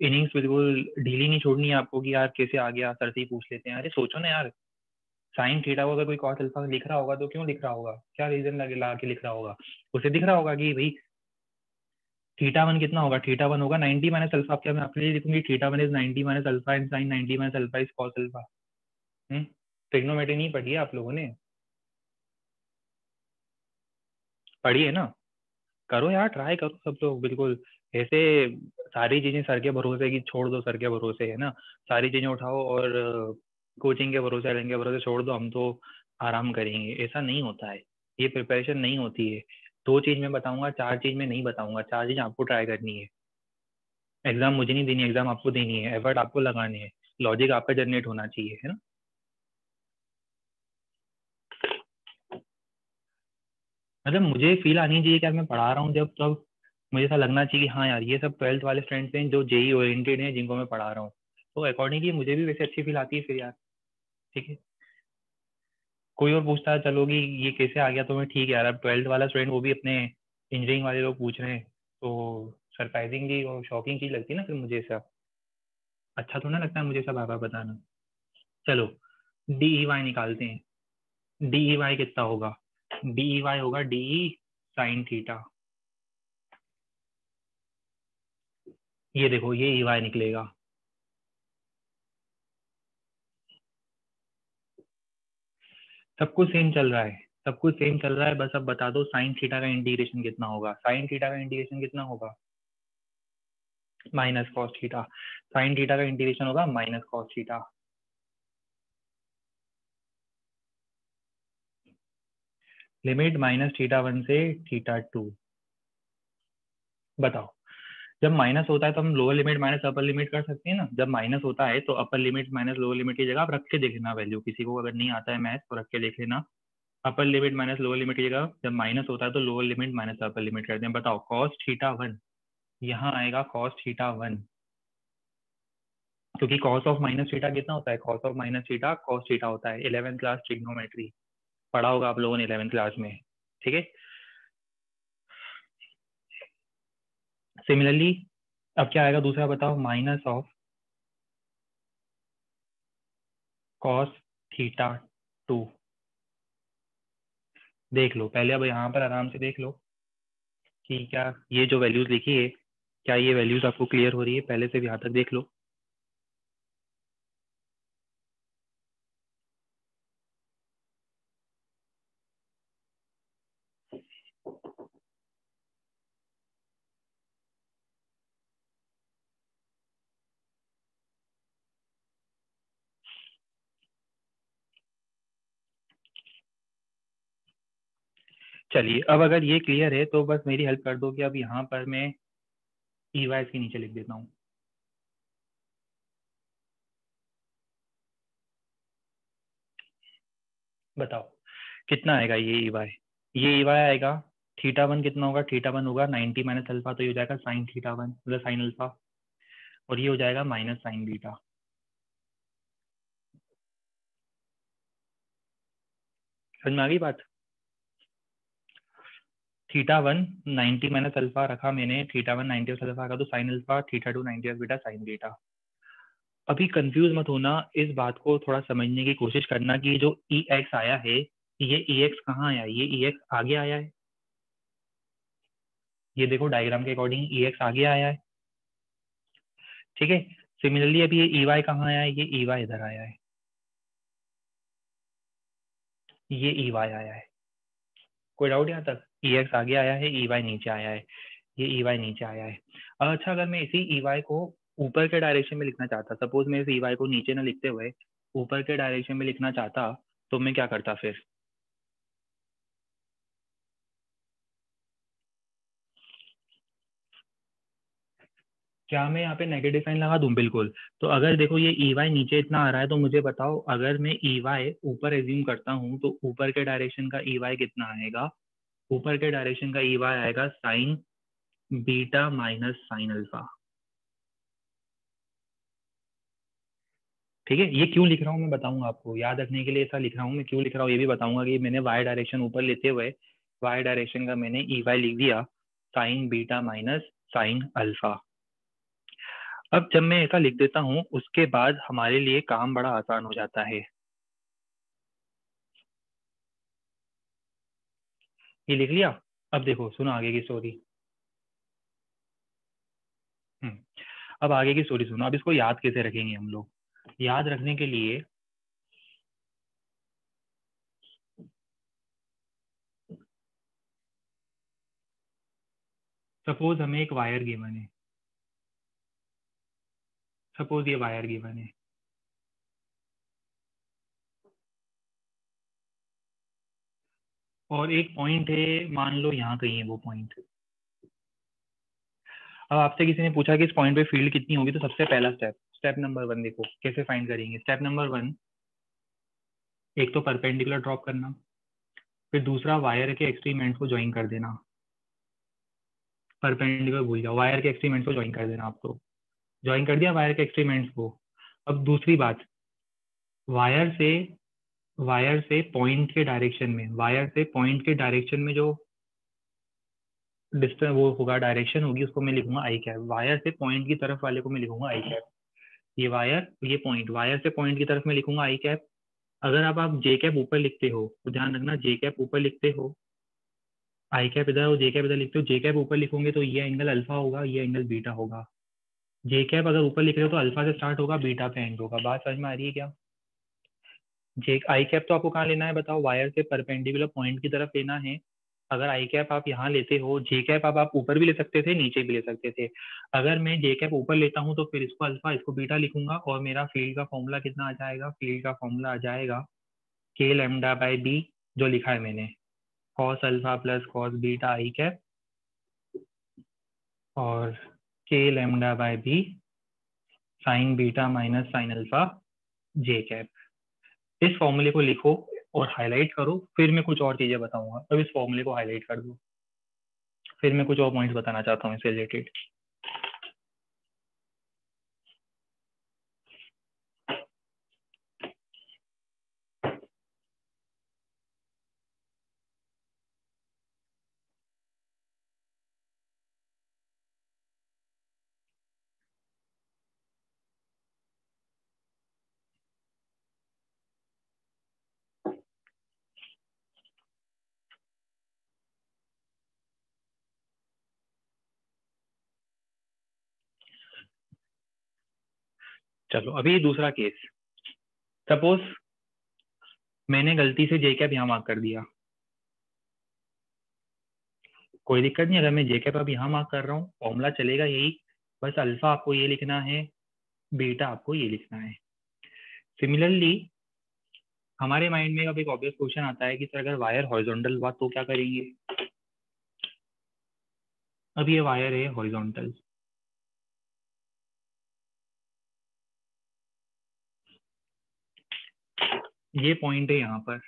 इनिंग्स बिल्कुल ढीली नहीं छोड़नी है आपको कि यार कैसे आ गया, सर से ही पूछ लेते हैं। अरे सोचो ना यार, साइन थीटा को अगर कोई कॉस अल्फा लिख रहा होगा तो क्यों लिख रहा होगा, क्या रीजन लगे लगा के लिख रहा होगा, उसे दिख रहा होगा कि भाई थीटा वन कितना होगा, थीटा वन होगा 90 माइनस अल्फा। क्या मैं आपके लिए लिखूंगी theta one is 90 minus alpha and sine 90 minus alpha is cos alpha. Trigonometry नहीं पढ़ी है आप लोगों ने, पढ़ी है ना, करो यार, ट्राई करो सब लोग बिल्कुल। ऐसे सारी चीजें सर के भरोसे की छोड़ दो, सर के भरोसे है ना, सारी चीजें उठाओ और कोचिंग के भरोसे रैंक के भरोसे छोड़ दो, हम तो आराम करेंगे, ऐसा नहीं होता है, ये प्रिपरेशन नहीं होती है। दो चीज मैं बताऊंगा, चार चीज मैं नहीं बताऊंगा, चार चीज आपको ट्राई करनी है। एग्जाम मुझे नहीं देनी, एग्जाम आपको देनी है, एफर्ट आपको लगाने हैं, लॉजिक आपका जनरेट होना चाहिए, है ना। मतलब मुझे फील आनी चाहिए कि यार मैं पढ़ा रहा हूँ जब तब मुझे ऐसा लगना चाहिए कि हाँ यार ये सब 12th वाले फ्रेंड्स हैं जो जेई ओरिएंटेड हैं जिनको मैं पढ़ा रहा हूँ, तो अकॉर्डिंगली मुझे भी वैसे अच्छी फील आती है फिर यार, ठीक है। कोई और पूछता है चलो कि ये कैसे आ गया, तो मैं ठीक है यार, अब 12th वाला स्टूडेंट वो भी अपने इंजीनियरिंग वाले लोग पूछ रहे हैं, तो सरप्राइजिंगली और शॉकिंग चीज लगती है ना फिर मुझे सब, अच्छा थोड़ा ना लगता है मुझे सब बाबा बताना। चलो डी ई वाई निकालते हैं, डी ई वाई कितना होगा, डी ई वाई होगा डी ई साइन थीटा, ये देखो ये ई वाई निकलेगा। सब कुछ सेम चल रहा है, सब कुछ सेम चल रहा है, बस अब बता दो साइन थीटा का इंटीग्रेशन कितना होगा, साइन थीटा का इंटीग्रेशन कितना होगा, minus cos theta, sine theta का इंटीग्रेशन होगा minus cos theta. Limit minus theta one से थीटा टू, बताओ। जब माइनस होता है तो हम lower limit minus upper limit कर सकते हैं ना, जब माइनस होता है तो upper limit minus lower limit की जगह आप रख के देख लेना वैल्यू, किसी को अगर नहीं आता है मैथ तो रख के देख लेना, upper limit minus lower limit की जगह जब माइनस होता है तो lower limit minus upper limit करते हैं। बताओ कॉस थीटा वन, यहाँ आएगा कॉस थीटा वन, क्योंकि कॉस ऑफ माइनस थीटा कितना होता है, cos of minus theta cos theta होता है, 11th क्लास ट्रिग्नोमेट्री पढ़ा होगा आप लोगों ने 11th क्लास में, ठीक है। सिमिलरली अब क्या आएगा दूसरा, बताओ, minus of cos theta two, देख लो पहले, अब यहाँ पर आराम से देख लो कि क्या ये जो वैल्यूज लिखी है, क्या ये वैल्यूज आपको क्लियर हो रही है, पहले से भी यहाँ तक देख लो। चलिए अब अगर ये क्लियर है तो बस मेरी हेल्प कर दो कि अब यहाँ पर मैं ई वाई के नीचे लिख देता हूँ। बताओ कितना आएगा ये ई वाई, ये ई वाई आएगा, थीटा वन कितना होगा, थीटा वन होगा 90 माइनस अल्फा, तो ये हो जाएगा साइन थीटा वन मतलब साइन अल्फा, और ये हो जाएगा माइनस साइन बीटा। समझ में आ गई बात। थीटा वन 90 माइनस अल्फा रखा मैंने, थीटा वन 90 अल्फा का तो sine alpha, theta two 90 beta sine beta. अभी कंफ्यूज मत होना, इस बात को थोड़ा समझने की कोशिश करना कि जो ई एक्स आया है, ये ई एक्स कहाँ आया है, ये ई एक्स आगे आया है, ये देखो डायग्राम के अकॉर्डिंग ई एक्स आगे आया है, ठीक है। सिमिलरली अभी ये ई वाई कहाँ आया है, ये ई वाई इधर आया है, ये ई वाई आया है, कोई डाउट यहाँ तक, ई एक्स आगे आया है, ई वाई नीचे आया है, ये ई वाई नीचे आया है। अच्छा अगर मैं इसी ई वाई को ऊपर के डायरेक्शन में लिखना चाहता, सपोज मैं इस ई वाई को नीचे ना लिखते हुए ऊपर के डायरेक्शन में लिखना चाहता, तो मैं क्या करता फिर, क्या मैं यहाँ पे नेगेटिव साइन लगा दूं? बिल्कुल। तो अगर देखो ये ई वाई नीचे इतना आ रहा है, तो मुझे बताओ अगर मैं ई वाई ऊपर एज्यूम करता हूँ तो ऊपर के डायरेक्शन का ई वाई कितना आएगा? ऊपर के डायरेक्शन का ई वाई आएगा sign beta minus sine alpha. ठीक है, ये क्यों लिख रहा हूँ मैं बताऊंगा आपको, याद रखने के लिए ऐसा लिख रहा हूँ मैं, क्यों लिख रहा हूँ ये भी बताऊंगा कि मैंने वाई डायरेक्शन ऊपर लेते हुए वाई डायरेक्शन का मैंने ई वाई लिख दिया sign beta minus sine alpha. अब जब मैं ऐसा लिख देता हूँ उसके बाद हमारे लिए काम बड़ा आसान हो जाता है। ये लिख लिया। अब देखो सुनो आगे की स्टोरी। अब आगे की स्टोरी सुनो। अब इसको याद कैसे रखेंगे हम लोग? याद रखने के लिए सपोज हमें एक वायर गिवन है, सपोज ये वायर गिवन है, और एक पॉइंट है, मान लो यहाँ कहीं है वो पॉइंट। अब आपसे किसी ने पूछा कि इस पॉइंट पे फील्ड कितनी होगी, तो सबसे पहला स्टेप, स्टेप नंबर 1 देखो कैसे फाइंड करेंगे। स्टेप नंबर 1, एक तो परपेंडिकुलर ड्रॉप करना, फिर दूसरा वायर के एक्सट्रीम एंड को ज्वाइन कर देना। परपेंडिकुलर भूल जाओ, वायर के एक्सट्रीम एंड को ज्वाइन कर देना आपको। ज्वाइन कर दिया वायर के एक्सट्रीम एंड्स को। अब दूसरी बात, वायर से वायर से पॉइंट के डायरेक्शन में, वायर से पॉइंट के डायरेक्शन में जो डिस्टेंस वो होगा, डायरेक्शन होगी, उसको मैं लिखूंगा आई कैप। वायर से पॉइंट की तरफ वाले को मैं लिखूंगा आई कैप। ये वायर, ये पॉइंट, वायर से पॉइंट की तरफ मैं लिखूंगा आई कैप। अगर आप जे कैप ऊपर लिखते हो तो ध्यान रखना, जे कैप ऊपर लिखते हो, आई कैप इधर हो, जे कैप इधर लिखते हो, जे कैप ऊपर लिखोगे तो ये एंगल अल्फा होगा, ये एंगल बीटा होगा। जे कैप अगर ऊपर लिख रहे हो तो अल्फा से स्टार्ट होगा, बीटा पे एंड होगा। बात समझ में आ रही है क्या? जे आई कैप तो आपको कहाँ लेना है बताओ? वायर से परपेंडिकुलर पॉइंट की तरफ लेना है। अगर आई कैप आप यहाँ लेते हो, जे कैप आप ऊपर भी ले सकते थे, नीचे भी ले सकते थे। अगर मैं जे कैप ऊपर लेता हूँ तो फिर इसको अल्फा, इसको बीटा लिखूंगा, और मेरा फील्ड का फॉर्मूला कितना आ जाएगा? फील्ड का फॉर्मूला आ जाएगा के लेमडा बाई बी, जो लिखा है मैंने, cos alpha plus cos beta i cap, और k lambda by b sine beta minus sine alpha j cap. इस फॉर्मूले को लिखो और हाईलाइट करो, फिर मैं कुछ और चीजें बताऊंगा। अब इस फॉर्मूले को हाईलाइट कर दो, फिर मैं कुछ और पॉइंट्स बताना चाहता हूँ इससे रिलेटेड। चलो अभी दूसरा केस। सपोज मैंने गलती से जे कैप यहाँ मार्क कर दिया, कोई दिक्कत नहीं। अगर मैं जे कैप अब यहाँ मार्क कर रहा हूँ, फॉर्मूला चलेगा यही, बस अल्फा आपको ये लिखना है, बीटा आपको ये लिखना है। सिमिलरली हमारे माइंड में अब एक ऑब्वियस क्वेश्चन आता है कि सर अगर वायर हॉरिजॉन्टल हुआ तो क्या करेंगे? अब ये वायर है हॉरिजॉन्टल, ये पॉइंट है यहाँ पर,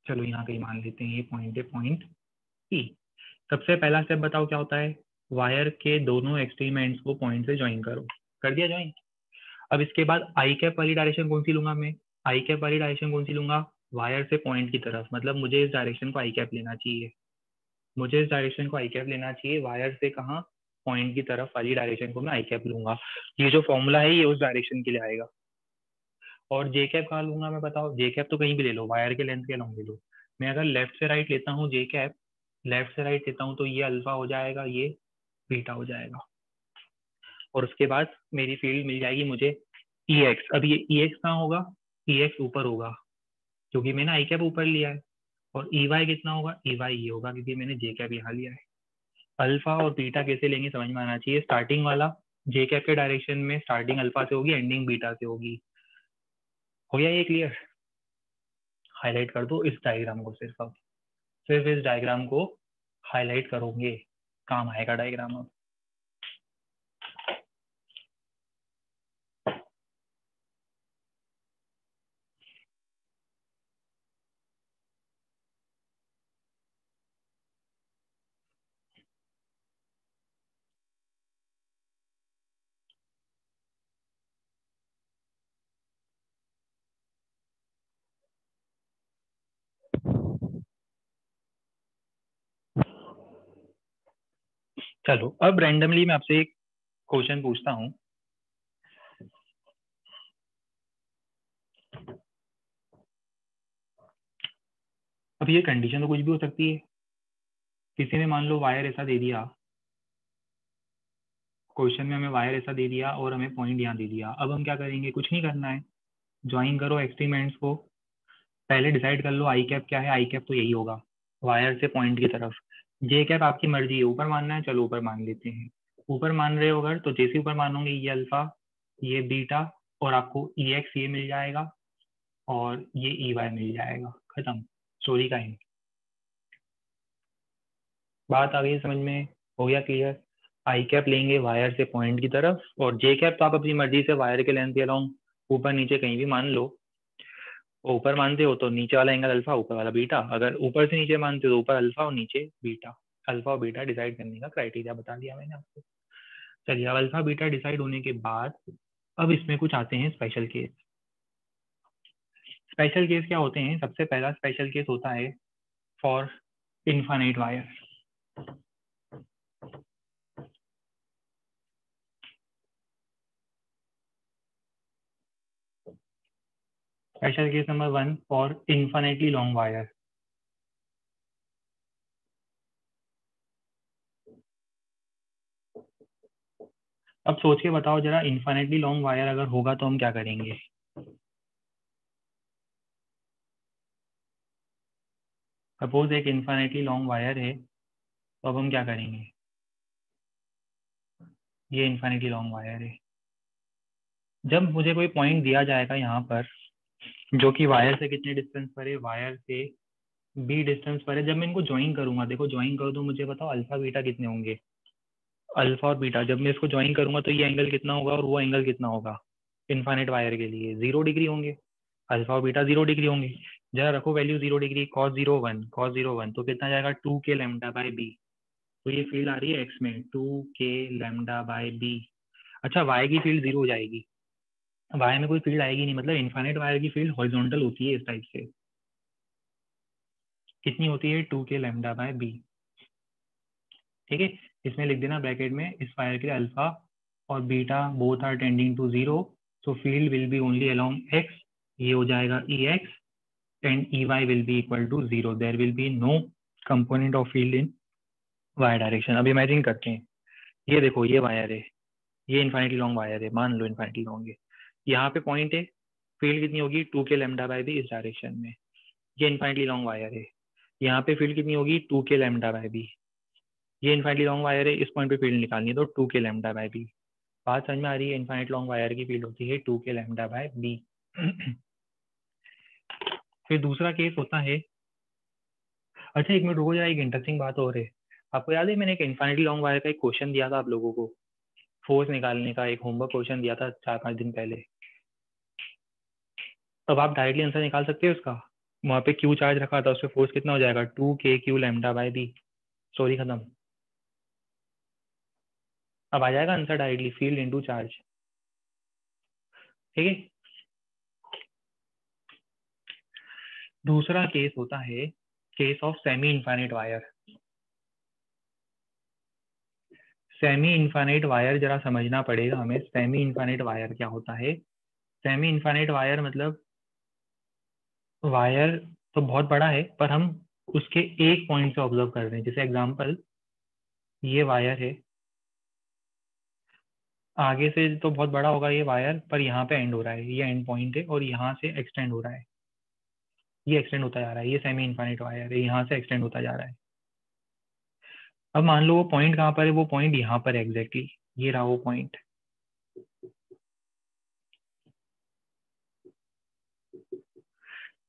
चलो यहाँ कहीं मान लेते हैं ये पॉइंट है, पॉइंट ई। सबसे पहला स्टेप बताओ क्या होता है? वायर के दोनों एक्सट्रीम एंड्स को पॉइंट से ज्वाइन करो। कर दिया ज्वाइन। अब इसके बाद आई कैप वाली डायरेक्शन कौन सी लूंगा मैं? आई कैप वाली डायरेक्शन कौन सी लूंगा? वायर से पॉइंट की तरफ, मतलब मुझे इस डायरेक्शन को आई कैप लेना चाहिए। मुझे इस डायरेक्शन को आई कैप लेना चाहिए, वायर से कहाँ? पॉइंट की तरफ वाली डायरेक्शन को मैं आई कैप लूंगा। ये जो फॉर्मूला है ये उस डायरेक्शन के लिए आएगा। और जे कैप कहाँ लूंगा मैं बताओ? जे कैप तो कहीं भी ले लो, वायर के लेंथ के अलॉन्ग ले लो। मैं अगर लेफ्ट से राइट लेता हूँ जे कैप, लेफ्ट से राइट लेता हूँ तो ये अल्फा हो जाएगा, ये बीटा हो जाएगा। और उसके बाद मेरी फील्ड मिल जाएगी मुझे ई एक्स। अब ये ई एक्स कहाँ होगा? ई एक्स ऊपर होगा क्योंकि मैंने आई कैप ऊपर लिया है। और ई वाई कितना होगा? ई वाई ये होगा क्योंकि मैंने जे कैप यहाँ लिया है। अल्फा और बीटा कैसे लेंगे समझ में आना चाहिए। स्टार्टिंग वाला जे कैप के डायरेक्शन में स्टार्टिंग अल्फा से होगी, एंडिंग बीटा से होगी। हो गया ये क्लियर? हाईलाइट कर दो इस डायग्राम को, सिर्फ इस डायग्राम को हाईलाइट करोगे, काम आएगा डायग्राम अब। चलो अब रैंडमली मैं आपसे एक क्वेश्चन पूछता हूँ। अब ये कंडीशन तो कुछ भी हो सकती है। किसी ने मान लो वायर ऐसा दे दिया, क्वेश्चन में हमें वायर ऐसा दे दिया और हमें पॉइंट यहाँ दे दिया। अब हम क्या करेंगे, कुछ नहीं करना है, ज्वाइन करो एक्सपेरिमेंट्स को। पहले डिसाइड कर लो आई कैप क्या है। आई कैप तो यही होगा, वायर से पॉइंट की तरफ। जे कैप आपकी मर्जी है, ऊपर मानना है चलो ऊपर मान लेते हैं। ऊपर मान रहे हो अगर, तो जैसे ऊपर मानोगे ये अल्फा, ये बीटा, और आपको ई एक्स ये मिल जाएगा और ये ई वाई मिल जाएगा। खत्म, स्टोरी का एंड। बात आ गई समझ में, हो गया क्लियर। आई कैप लेंगे वायर से पॉइंट की तरफ, और जे कैप तो आप अपनी मर्जी से वायर के लेंथ के अलोंग ऊपर नीचे कहीं भी मान लो। ऊपर मानते हो तो नीचे वाला एंगल अल्फा, ऊपर वाला बीटा। अगर ऊपर से नीचे मानते हो तो ऊपर अल्फा और नीचे बीटा। अल्फा और बीटा डिसाइड करने का क्राइटेरिया बता दिया मैंने आपको। चलिए अब अल्फा बीटा डिसाइड होने के बाद अब इसमें कुछ आते हैं स्पेशल केस। स्पेशल केस क्या होते हैं? सबसे पहला स्पेशल केस होता है for infinite wire. Special case number 1 for infinitely long wire. अब सोच के बताओ जरा, इनफाइनाइटली लॉन्ग वायर अगर होगा तो हम क्या करेंगे? सपोज एक इनफाइनाइटली लॉन्ग वायर है, तो अब हम क्या करेंगे? ये इनफाइनाइटली लॉन्ग वायर है। जब मुझे कोई पॉइंट दिया जाएगा यहाँ पर, जो कि वायर से कितने डिस्टेंस पर है, वायर से बी डिस्टेंस पर है, जब मैं इनको ज्वाइन करूंगा, देखो ज्वाइन कर दो, मुझे बताओ अल्फा बीटा कितने होंगे? अल्फा और बीटा जब मैं इसको ज्वाइन करूंगा तो ये एंगल कितना होगा और वो एंगल कितना होगा? इनफाइनाइट वायर के लिए 0 डिग्री होंगे। अल्फा और बीटा 0 डिग्री होंगे। जरा रखो वैल्यू 0 डिग्री, cos 0 1 तो कितना जाएगा? 2k λ/b। तो ये फील्ड आ रही है एक्स में 2k λ/b। अच्छा, वाई की फील्ड 0 हो जाएगी, वाई में कोई फील्ड आएगी नहीं, मतलब इनफाइनाइट वायर की फील्ड हॉरिजॉन्टल होती है इस टाइप से। कितनी होती है? 2k λ/b। ठीक है, इसमें लिख देना ब्रैकेट में, इस वायर के लिए अल्फा और beta both are tending to 0, so field will be only along x. ये हो जाएगा e x and e y will be equal to 0। There will be no component of field in y direction. अब imagine करते हैं, ये देखो ये wire है, ये इन्फाइनिटी लॉन्ग वायर है, मान लो इन्फाइनिटी लॉन्ग है। यहाँ पे पॉइंट है, फील्ड कितनी होगी? 2k λ/b इस डायरेक्शन में। ये इन्फाइनिटली लॉन्ग वायर है, यहाँ पे फील्ड कितनी होगी? 2k λ/b। ये इन्फाइनिटली लॉन्ग वायर है, इस पॉइंट पे फील्ड निकालनी है तो 2k λ/b। बात समझ में आ रही है? इन्फाइनिट लॉन्ग वायर की फील्ड होती है 2k λ/b। फिर दूसरा केस होता है, अच्छा एक मिनट रुको जरा, एक इंटरेस्टिंग बात और है। आपको याद है मैंने एक इन्फाइनिटली लॉन्ग वायर का एक क्वेश्चन दिया था आप लोगों को, फोर्स निकालने का एक होमवर्क क्वेश्चन दिया था 4-5 दिन पहले। अब आप डायरेक्टली आंसर निकाल सकते हो उसका। वहाँ पे क्यू चार्ज रखा था, उस पर फोर्स कितना हो जाएगा? 2k⁴ स्टोरी खत्म। अब आ जाएगा answer directly, field into charge. ठीक है, दूसरा केस होता है case of semi infinite wire. Semi infinite wire जरा समझना पड़ेगा हमें, सेमी इनफाइनाइट वायर क्या होता है? सेमी इनफाइनाइट वायर मतलब वायर तो बहुत बड़ा है पर हम उसके एक पॉइंट से ऑब्जर्व कर रहे हैं। जैसे एग्जांपल, ये वायर है, आगे से तो बहुत बड़ा होगा ये वायर, पर यहाँ पे एंड हो रहा है, ये एंड पॉइंट है और यहाँ से एक्सटेंड हो रहा है, ये एक्सटेंड होता जा रहा है, ये सेमी इनफाइनाइट वायर है, यहाँ से एक्सटेंड होता जा रहा है। अब मान लो वो पॉइंट कहाँ पर है? वो पॉइंट यहाँ पर है एग्जैक्टली, ये रहा वो पॉइंट।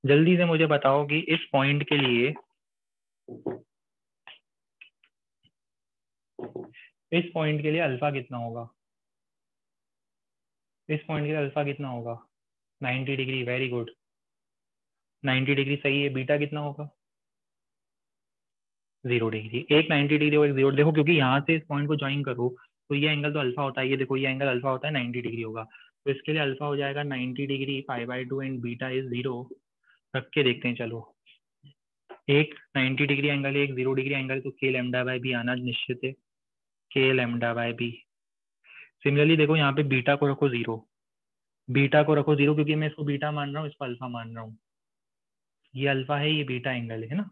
जल्दी से मुझे बताओ कि इस पॉइंट के लिए, इस पॉइंट के लिए अल्फा कितना होगा? इस पॉइंट के लिए अल्फा कितना होगा? 90 डिग्री, वेरी गुड, 90 डिग्री सही है। बीटा कितना होगा? 0 डिग्री। एक 90 डिग्री और एक 0। देखो क्योंकि यहाँ से इस पॉइंट को ज्वाइन करो तो ये एंगल तो अल्फा होता है, ये देखो ये एंगल अल्फा होता है, 90 डिग्री होगा। तो इसके लिए अल्फा हो जाएगा 90 डिग्री π/2 एंड बीटा इज 0। रख के देखते हैं चलो। एक 90 डिग्री एंगल है, एक 0 डिग्री एंगल है, तो के लैम्डा बाय बी आना निश्चित है, K lambda by B. Similarly देखो यहाँ पे बीटा को रखो 0, बीटा को रखो 0 क्योंकि मैं इसको बीटा मान रहा हूँ, इसको अल्फा मान रहा हूँ। ये अल्फा है, ये बीटा एंगल है ना,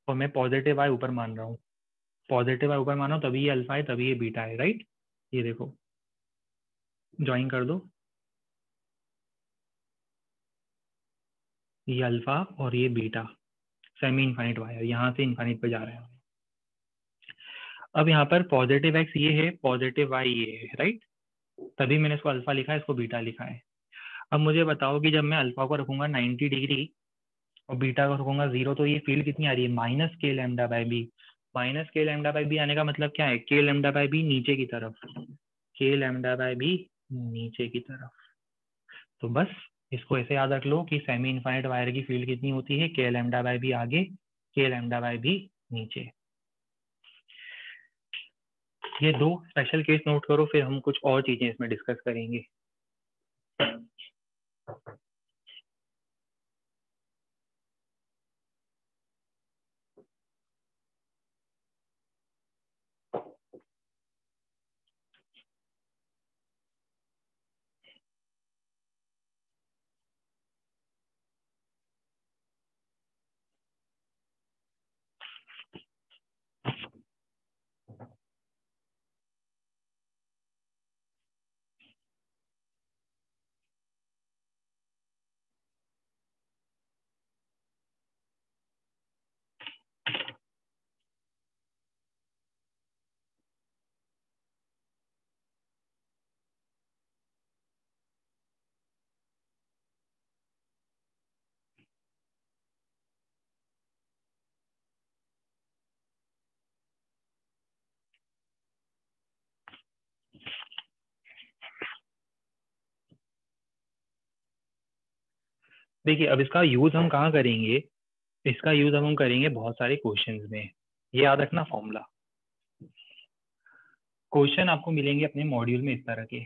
और मैं पॉजिटिव आई ऊपर मान रहा हूँ, पॉजिटिव आई ऊपर मान रहा हूँ, तभी ये अल्फा है तभी ये बीटा है, राइट। ये देखो ज्वाइन कर दो, ये अल्फा और ये बीटा, सेमी इनफाइनाइट वायर यहाँ से इनफाइनाइट पे जा रहे हैं। अब यहाँ पर पॉजिटिव एक्स ये है, पॉजिटिव वाई ये है, राइट। तभी मैंने इसको अल्फा लिखा है, इसको बीटा लिखा है। अब मुझे बताओ कि जब मैं अल्फा को रखूंगा 90 डिग्री और बीटा को रखूंगा 0, तो ये फील्ड कितनी आ रही है? माइनस के लैम्डा बाय बी। माइनस के लैम्डा बाय बी आने का मतलब क्या है? के लैम्डा बाय बी नीचे की तरफ, के लैम्डा बाय बी नीचे की तरफ। तो बस इसको ऐसे याद रख लो कि सेमी इनफाइनाइट वायर की फील्ड कितनी होती है? के लैम्डा बाय बी आगे, के लैम्डा बाय बी नीचे। ये दो स्पेशल केस नोट करो, फिर हम कुछ और चीजें इसमें डिस्कस करेंगे। देखिए अब इसका यूज हम कहाँ करेंगे? इसका यूज हम करेंगे बहुत सारे क्वेश्चंस में। ये याद रखना फॉर्मूला। क्वेश्चन आपको मिलेंगे अपने मॉड्यूल में इस तरह के।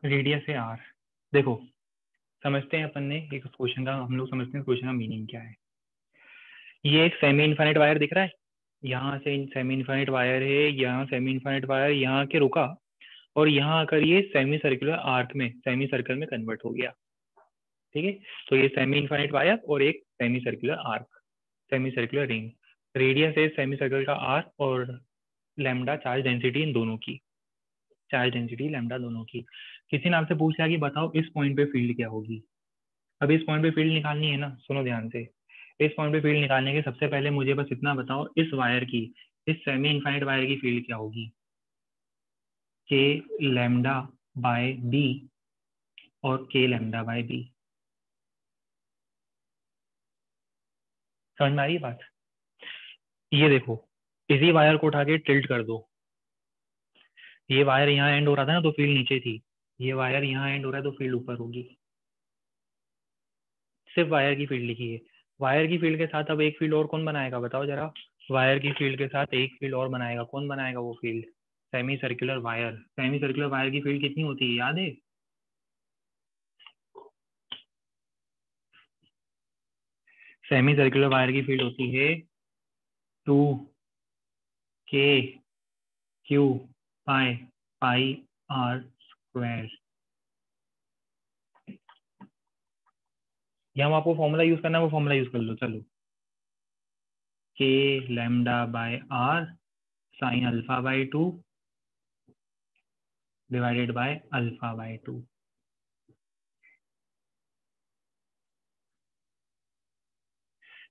रेडियस है आर। देखो समझते हैं अपन ने एक क्वेश्चन का, हम लोग समझते हैं क्वेश्चन का मीनिंग क्या है। ये एक सेमी इनफाइनाइट वायर दिख रहा है, यहाँ से सेमी इनफाइनाइट वायर है, यहाँ सेमी इनफाइनाइट वायर यहाँ के रुका और यहाँ आकर ये सेमी सर्कुलर आर्क में, सेमी सर्कल में कन्वर्ट हो गया। ठीक है, तो ये सेमी इनफाइनाइट वायर और एक semi circular arc, semi circular ring. Radius है सेमी सर्कल का आर और लैम्डा चार्ज डेंसिटी इन दोनों की, चार्ज डेंसिटी लैम्डा दोनों की। किसी ने आपसे पूछा कि बताओ इस पॉइंट पे फील्ड क्या होगी। अब इस पॉइंट पे फील्ड निकालनी है ना, सुनो ध्यान से। इस पॉइंट पे फील्ड निकालने के सबसे पहले मुझे बस इतना बताओ, इस वायर की, इस सेमी इनफाइनाइट वायर की फील्ड क्या होगी? के लैम्डा बाय बी और के लैम्डा बाय बी। समझ में आ रही है बात? ये देखो, इसी वायर को उठा के टिल्ट कर दो। ये वायर यहाँ एंड हो रहा था ना, तो फील्ड नीचे थी। ये वायर यहाँ एंड हो रहा है तो फील्ड ऊपर होगी। सिर्फ वायर की फील्ड लिखी है। वायर की फील्ड के साथ अब एक फील्ड और कौन बनाएगा बताओ जरा? वायर की फील्ड के साथ एक फील्ड और बनाएगा, कौन बनाएगा वो field? Semi circular wire. Semi circular wire की फील्ड कितनी होती है याद है? सेमी सर्कुलर वायर की फील्ड होती है 2 K Q pi pi R square. यहाँ आपको फॉर्मूला यूज करना है, वो फॉर्मूला यूज कर लो। चलो, K lambda by R sine alpha by 2 divided by alpha by 2।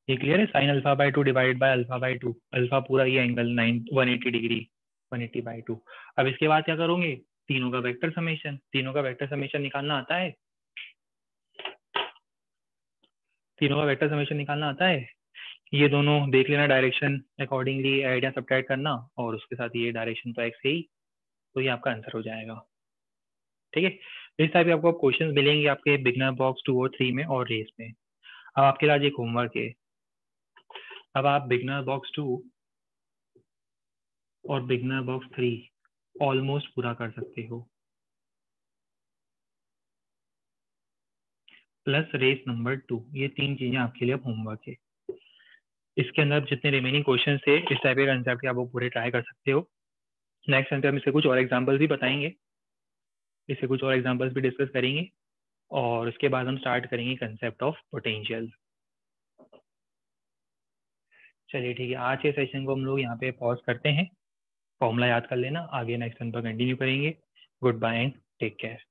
ये क्लियर है? Sine alpha by 2 divided by alpha by 2। Alpha पूरा ये एंगल 180 डिग्री, 180/2। अब इसके बाद क्या करोगे? तीनों का वेक्टर समेशन, तीनों का वेक्टर समेशन निकालना आता है? तीनों का वेक्टर समेशन निकालना आता है? ये दोनों देख लेना, डायरेक्शन अकॉर्डिंगली ऐड या सब्ट्रैक्ट करना, और उसके साथ ये डायरेक्शन तो एक्स है ही, तो ये आपका आंसर हो जाएगा। ठीक है, इस टाइप के आपको क्वेश्चन मिलेंगे आपके बिगनर बॉक्स 2 और 3 में और रेस में। अब आपके लिए आज एक होमवर्क है। अब आप बिगनर बॉक्स 2 और बिगनर बॉक्स 3 ऑलमोस्ट पूरा कर सकते हो, प्लस रेस नंबर 2। ये 3 चीजें आपके लिए होमवर्क है। इसके अंदर जितने रिमेनिंग क्वेश्चन थे इस टाइप के कंसेप्ट आप वो पूरे ट्राई कर सकते हो। नेक्स्ट टाइम पे हम इससे कुछ और एग्जाम्पल्स भी बताएंगे, इससे कुछ और एग्जाम्पल्स भी डिस्कस करेंगे, और उसके बाद हम स्टार्ट करेंगे कंसेप्ट ऑफ पोटेंशियल। चलिए ठीक है, आज के सेशन को हम लोग यहाँ पे पॉज करते हैं। फॉर्मूला याद कर लेना, आगे नेक्स्ट टाइम पर कंटिन्यू करेंगे। Goodbye and take care.